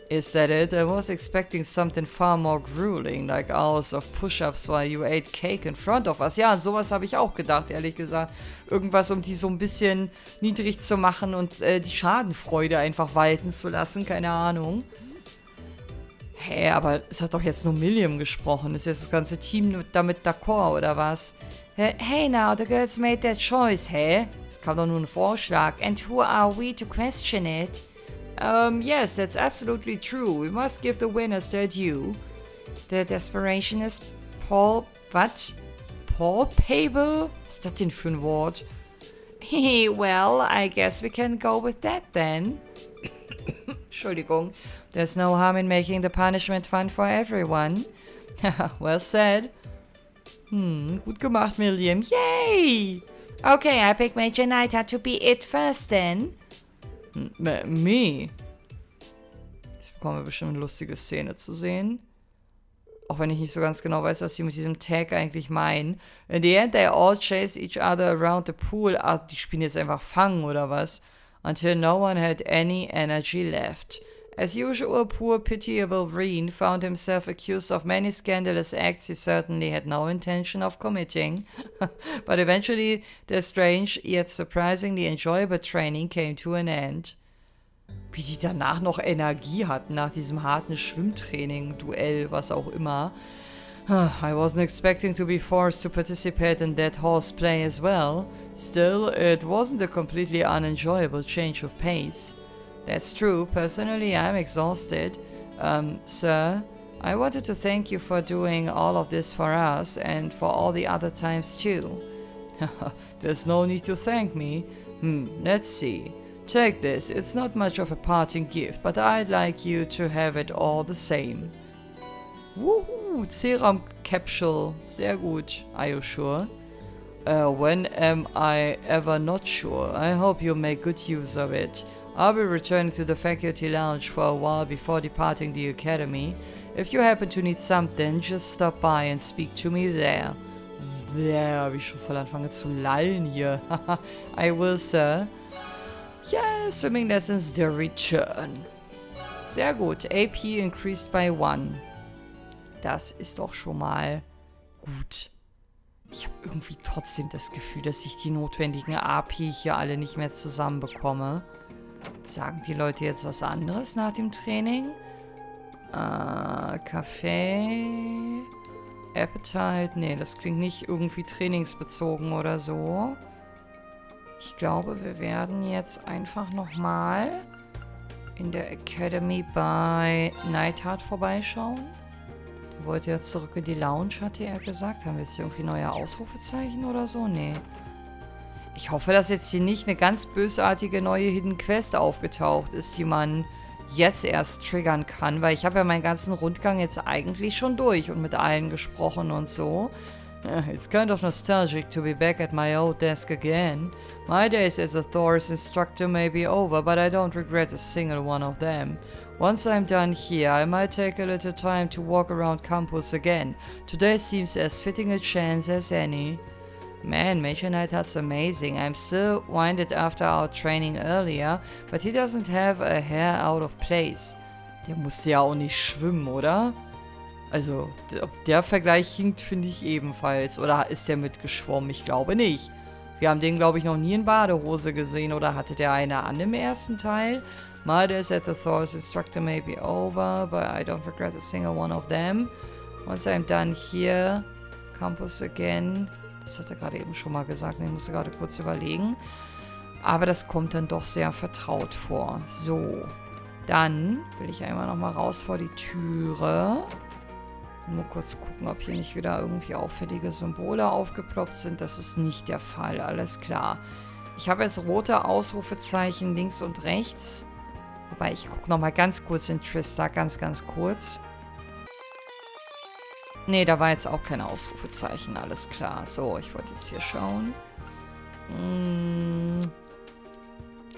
Is that it? I was expecting something far more grueling, like hours of push-ups while you ate cake in front of us. Ja, an sowas habe ich auch gedacht, ehrlich gesagt. Irgendwas, um die so ein bisschen niedrig zu machen und die Schadenfreude einfach walten zu lassen, keine Ahnung. Hä, aber es hat doch jetzt nur Milliam gesprochen. Ist jetzt das ganze Team damit d'accord, oder was? Hey now, the girls made their choice, hä? Es kam doch nur ein Vorschlag. And who are we to question it? Yes, that's absolutely true. We must give the winners their due. The desperation is palpable? Was ist das denn für ein Wort? Well, I guess we can go with that then. Entschuldigung. There's no harm in making the punishment fun for everyone. Well said. Gut gemacht, Milliam. Yay! Okay, I pick Major Naita to be it first then. Me? Jetzt bekommen wir bestimmt eine lustige Szene zu sehen. Auch wenn ich nicht so ganz genau weiß, was sie mit diesem Tag eigentlich meinen. In the end, they all chase each other around the pool. Ah, die spielen jetzt einfach Fangen oder was? Until no one had any energy left. As usual, poor pitiable Reen found himself accused of many scandalous acts he certainly had no intention of committing. But eventually, their strange yet surprisingly enjoyable training came to an end. Wie die danach noch Energie hatten nach diesem harten Schwimmtraining, Duell, was auch immer. I wasn't expecting to be forced to participate in that horseplay as well. Still, it wasn't a completely unenjoyable change of pace. That's true. Personally, I'm exhausted. Sir, I wanted to thank you for doing all of this for us and for all the other times too. There's no need to thank me. Let's see. Take this. It's not much of a parting gift, but I'd like you to have it all the same. Woohoo, Serum Capsule. Sehr gut. Are you sure? When am I ever not sure? I hope you make good use of it. I'll be returning to the faculty lounge for a while before departing the academy. If you happen to need something, just stop by and speak to me there. There, wie schon voll anfange zu lallen hier. I will, sir. Yeah, swimming lessons, the return. Sehr gut. AP increased by 1. Das ist doch schon mal gut. Ich habe irgendwie trotzdem das Gefühl, dass ich die notwendigen AP hier alle nicht mehr zusammenbekomme. Sagen die Leute jetzt was anderes nach dem Training? Kaffee. Appetite. Nee, das klingt nicht irgendwie trainingsbezogen oder so. Ich glaube, wir werden jetzt einfach nochmal in der Academy bei Neidhart vorbeischauen. Er wollte jetzt zurück in die Lounge, hatte er gesagt. Haben wir jetzt hier irgendwie neue Ausrufezeichen oder so? Nee. Ich hoffe, dass jetzt hier nicht eine ganz bösartige neue Hidden Quest aufgetaucht ist, die man jetzt erst triggern kann, weil ich habe ja meinen ganzen Rundgang jetzt eigentlich schon durch und mit allen gesprochen und so. It's kind of nostalgic to be back at my old desk again. My days as a Thor's instructor may be over, but I don't regret a single one of them. Once I'm done here, I might take a little time to walk around campus again. Today seems as fitting a chance as any. Man, Major Knight, that's amazing. I'm still winded after our training earlier, but he doesn't have a hair out of place. Der musste ja auch nicht schwimmen, oder? Also, ob der Vergleich hinkt, finde ich ebenfalls. Oder ist der mitgeschwommen? Ich glaube nicht. Wir haben den, glaube ich, noch nie in Badehose gesehen. Oder hatte der eine an im ersten Teil? My days at the Thor's instructor may be over, but I don't regret a single one of them. Once I'm done here, campus again. Das hat er gerade eben schon mal gesagt. Ich musste gerade kurz überlegen. Aber das kommt dann doch sehr vertraut vor. So. Dann will ich einmal nochmal raus vor die Türe. Nur kurz gucken, ob hier nicht wieder irgendwie auffällige Symbole aufgeploppt sind. Das ist nicht der Fall, alles klar. Ich habe jetzt rote Ausrufezeichen links und rechts. Wobei, ich gucke nochmal ganz kurz in Trista, ganz kurz. Nee, da war jetzt auch kein Ausrufezeichen, alles klar. So, ich wollte jetzt hier schauen.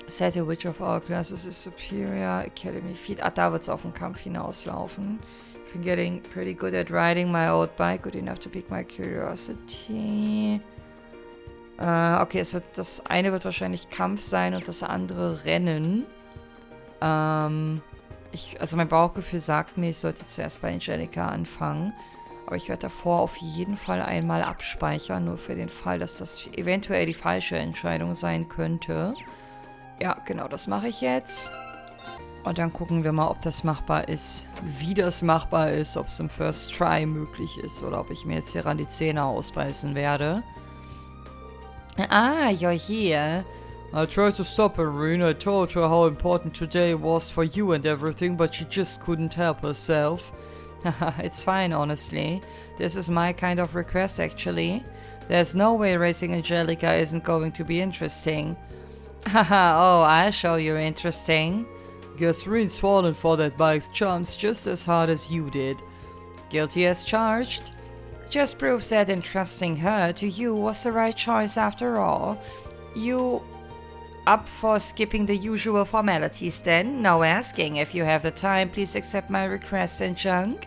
Set a which of our classes is superior? Academy Feed. Ah, da wird es auf den Kampf hinauslaufen. I'm getting pretty good at riding my old bike, good enough to pique my curiosity. Okay, das eine wird wahrscheinlich Kampf sein und das andere Rennen. Also mein Bauchgefühl sagt mir, ich sollte zuerst bei Angelica anfangen. Aber ich werde davor auf jeden Fall einmal abspeichern, nur für den Fall, dass das eventuell die falsche Entscheidung sein könnte. Ja, genau, das mache ich jetzt. Und dann gucken wir mal, ob das machbar ist, wie das machbar ist, ob es im First Try möglich ist oder ob ich mir jetzt hier ran die Zähne ausbeißen werde. Ah, you're here. I tried to stop her, Irene. I told her how important today was for you and everything, but she just couldn't help herself. Haha, it's fine, honestly. This is my kind of request, actually. There's no way racing Angelica isn't going to be interesting. Haha, oh, I'll show you interesting. Guess Rene's fallen for that bike's jumps just as hard as you did. Guilty as charged. Just proves that entrusting her to you was the right choice after all. You up for skipping the usual formalities then? No asking. If you have the time, please accept my request and junk.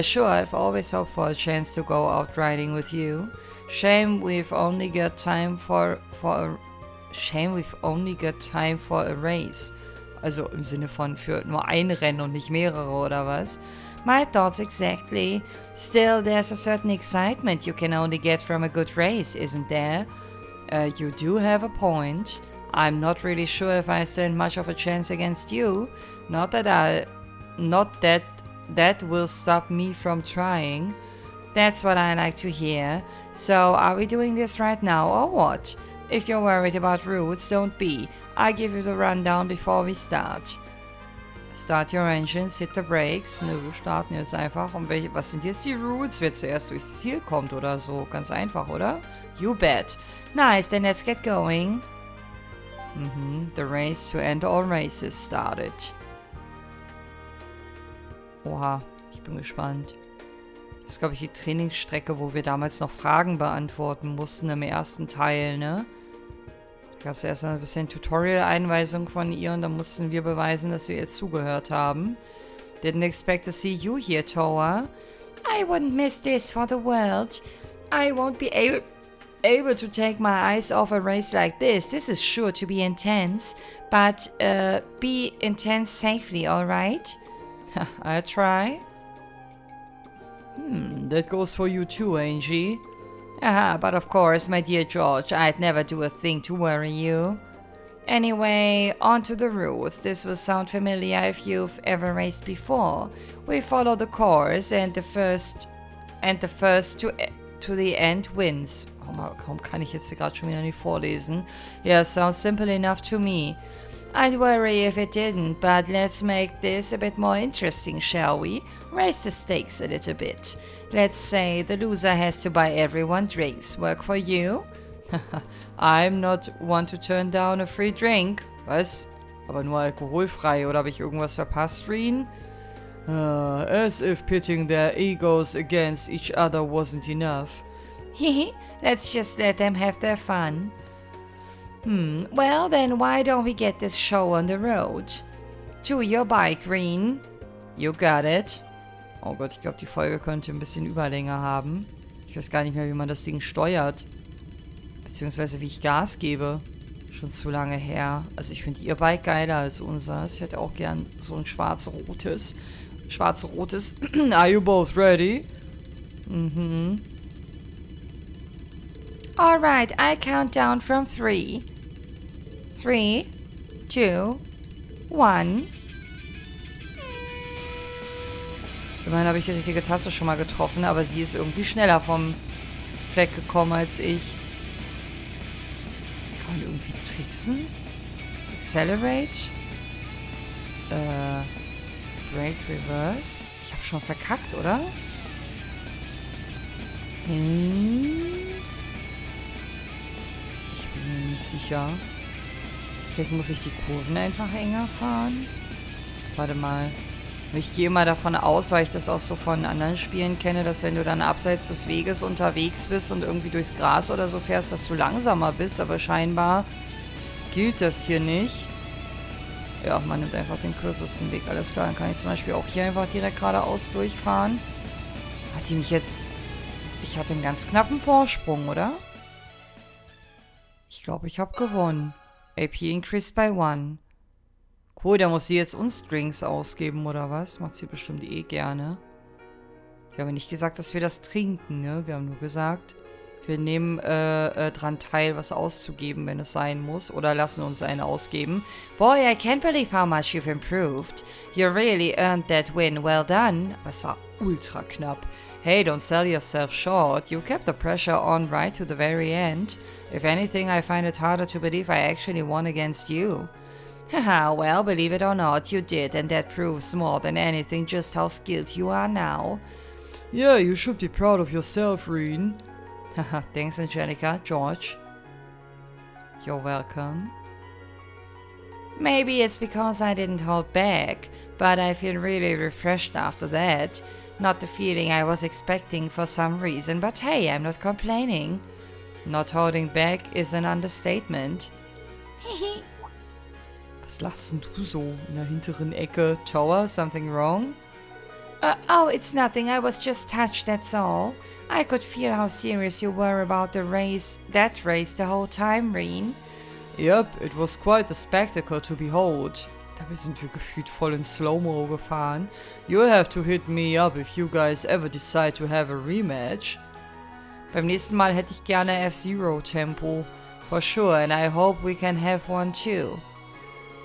Sure, I've always hoped for a chance to go out riding with you. Shame we've only got time for a race. Also im Sinne von für nur ein Rennen und nicht mehrere oder was? My thoughts exactly. Still, there's a certain excitement you can only get from a good race, isn't there? You do have a point. I'm not really sure if I stand much of a chance against you. Not that will stop me from trying. That's what I like to hear. So, are we doing this right now or what? If you're worried about routes, don't be. I'll give you the rundown before we start. Start your engines, hit the brakes. Nö, wir starten jetzt einfach. Und was sind jetzt die Routes? Wer zuerst durchs Ziel kommt oder so? Ganz einfach, oder? You bet. Nice, then let's get going. The race to end all races started. Oha, ich bin gespannt. Das ist, glaube ich, die Trainingsstrecke, wo wir damals noch Fragen beantworten mussten im ersten Teil, ne? Da gab es erstmal ein bisschen Tutorial-Einweisung von ihr und dann mussten wir beweisen, dass wir ihr zugehört haben. Didn't expect to see you here, Toa. I wouldn't miss this for the world. I won't be able to take my eyes off a race like this. This is sure to be intense. But, be intense safely, alright? I'll try. That goes for you too, Angie. Aha, but of course, my dear George, I'd never do a thing to worry you. Anyway, on to the routes. This will sound familiar if you've ever raced before. We follow the course and the first to the end wins. Warum kann ich jetzt gerade schon wieder nicht vorlesen? Yeah, sounds simple enough to me. I'd worry if it didn't, but let's make this a bit more interesting, shall we? Raise the stakes a little bit. Let's say the loser has to buy everyone drinks. Work for you? I'm not one to turn down a free drink. Was? Aber nur alkoholfrei, oder habe ich irgendwas verpasst, Reen? As if pitting their egos against each other wasn't enough. Hehe, let's just let them have their fun. Well then why don't we get this show on the road? To your bike, Reen. You got it. Oh Gott, ich glaube, die Folge könnte ein bisschen Überlänge haben. Ich weiß gar nicht mehr, wie man das Ding steuert. Beziehungsweise wie ich Gas gebe. Schon zu lange her. Also ich finde ihr Bike geiler als unseres. Ich hätte auch gern so ein schwarz-rotes. Schwarz-rotes. Are you both ready? Mhm. Alright, I count down from 3. 3, 2, 1. Immerhin habe ich die richtige Taste schon mal getroffen, aber sie ist irgendwie schneller vom Fleck gekommen als ich. Kann man irgendwie tricksen? Accelerate? Brake, Reverse? Ich habe schon verkackt, oder? Ich bin mir nicht sicher. Vielleicht muss ich die Kurven einfach enger fahren. Warte mal. Ich gehe immer davon aus, weil ich das auch so von anderen Spielen kenne, dass wenn du dann abseits des Weges unterwegs bist und irgendwie durchs Gras oder so fährst, dass du langsamer bist. Aber scheinbar gilt das hier nicht. Ja, man nimmt einfach den kürzesten Weg. Alles klar, dann kann ich zum Beispiel auch hier einfach direkt geradeaus durchfahren. Hat die mich jetzt... Ich hatte einen ganz knappen Vorsprung, oder? Ich glaube, ich habe gewonnen. AP increased by 1. Cool, da muss sie jetzt uns Drinks ausgeben, oder was? Macht sie bestimmt eh gerne. Wir haben nicht gesagt, dass wir das trinken, ne? Wir haben nur gesagt, wir nehmen dran teil, was auszugeben, wenn es sein muss. Oder lassen uns einen ausgeben. Boy, I can't believe how much you've improved. You really earned that win. Well done. Aber es war ultra knapp. Hey, don't sell yourself short. You kept the pressure on right to the very end. If anything, I find it harder to believe I actually won against you. Haha, well, believe it or not, you did, and that proves more than anything just how skilled you are now. Yeah, you should be proud of yourself, Reen. Haha, thanks, Angelica. George. You're welcome. Maybe it's because I didn't hold back, but I feel really refreshed after that. Not the feeling I was expecting for some reason, but hey, I'm not complaining. Not holding back is an understatement. Hihi. Was lachst denn du so in der hinteren Ecke? Tower, something wrong? Oh, it's nothing. I was just touched, that's all. I could feel how serious you were about that race the whole time, Reen. Yep, it was quite a spectacle to behold. Dabei sind wir gefühlt voll in Slow-Mo gefahren. You'll have to hit me up if you guys ever decide to have a rematch. Beim nächsten Mal hätte ich gerne F-Zero-Tempo. For sure, and I hope we can have one too.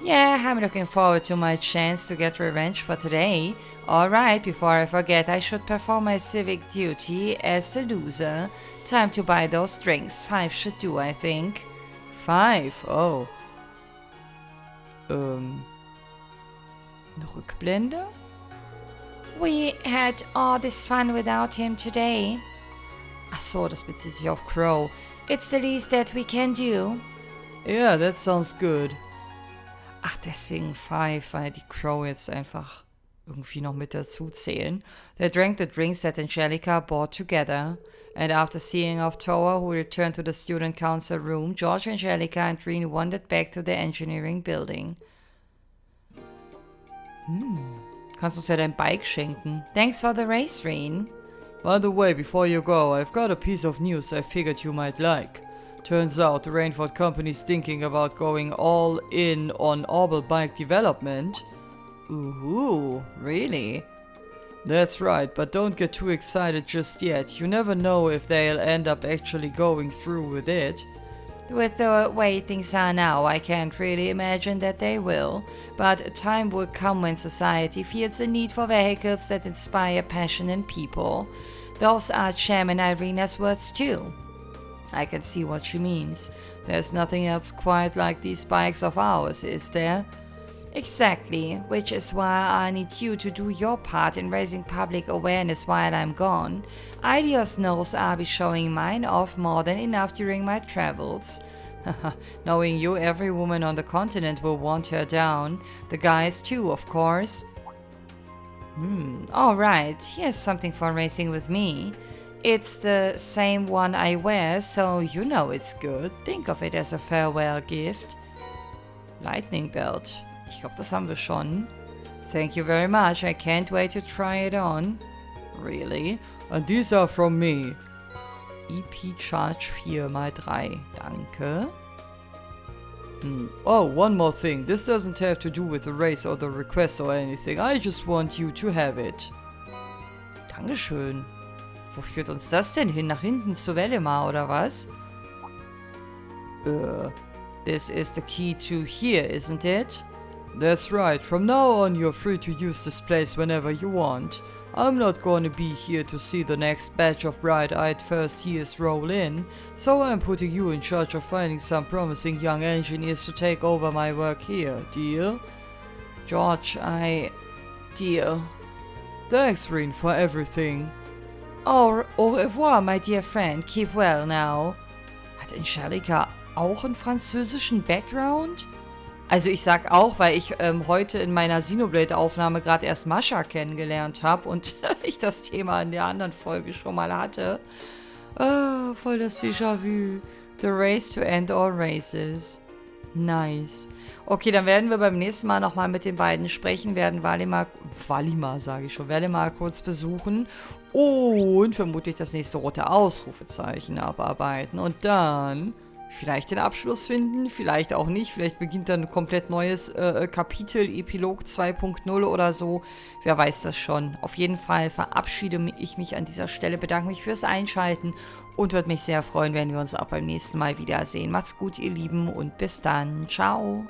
Yeah, I'm looking forward to my chance to get revenge for today. Alright, before I forget, I should perform my civic duty as the loser. Time to buy those drinks. 5 should do, I think. 5? Oh. Eine Rückblende? We had all this fun without him today. Ach so, das bezieht sich auf Crow. It's the least that we can do. Yeah, that sounds good. Ach, deswegen 5, weil die Crow jetzt einfach irgendwie noch mit dazu zählen. They drank the drinks that Angelica brought together. And after seeing off Toa, who returned to the student council room, George, Angelica, and Reen wandered back to the engineering building. Kannst uns ja dein Bike schenken. Thanks for the race, Reen. By the way, before you go, I've got a piece of news I figured you might like. Turns out the Rainford company's thinking about going all in on Orbital bike development. Ooh, really? That's right, but don't get too excited just yet. You never know if they'll end up actually going through with it. With the way things are now, I can't really imagine that they will. But a time will come when society feels the need for vehicles that inspire passion in people. Those are Chairman Irina's words too. I can see what she means. There's nothing else quite like these bikes of ours, is there? Exactly, which is why I need you to do your part in raising public awareness while I'm gone. Ideas knows I'll be showing mine off more than enough during my travels. Knowing you, every woman on the continent will want her down. The guys too, of course. Alright, here's something for racing with me. It's the same one I wear, so you know it's good. Think of it as a farewell gift. Lightning Belt. Ich glaube, das haben wir schon. Thank you very much. I can't wait to try it on. Really? And these are from me. EP Charge 4 mal 3. Danke. Oh, one more thing. This doesn't have to do with the race or the request or anything. I just want you to have it. Dankeschön. Wo führt uns das denn hin? Nach hinten zu Welimar, oder was? This is the key to HIER, isn't it? That's right. From now on, you're free to use this place whenever you want. I'm not gonna be here to see the next batch of bright-eyed first years roll in, so I'm putting you in charge of finding some promising young engineers to take over my work here, deal? George, Deal. Thanks, Rin, for everything. Au revoir, my dear friend. Keep well now. Hat Angelica auch einen französischen Background? Also ich sag auch, weil ich heute in meiner Xenoblade-Aufnahme gerade erst Mascha kennengelernt habe und ich das Thema in der anderen Folge schon mal hatte. Voll das Déjà-vu. The race to end all races. Nice. Okay, dann werden wir beim nächsten Mal nochmal mit den beiden sprechen, werden Valimar kurz besuchen und vermutlich das nächste rote Ausrufezeichen abarbeiten und dann vielleicht den Abschluss finden, vielleicht auch nicht. Vielleicht beginnt dann ein komplett neues Kapitel, Epilog 2.0 oder so. Wer weiß das schon. Auf jeden Fall verabschiede ich mich an dieser Stelle, bedanke mich fürs Einschalten und würde mich sehr freuen, wenn wir uns auch beim nächsten Mal wiedersehen. Macht's gut, ihr Lieben, und bis dann. Ciao.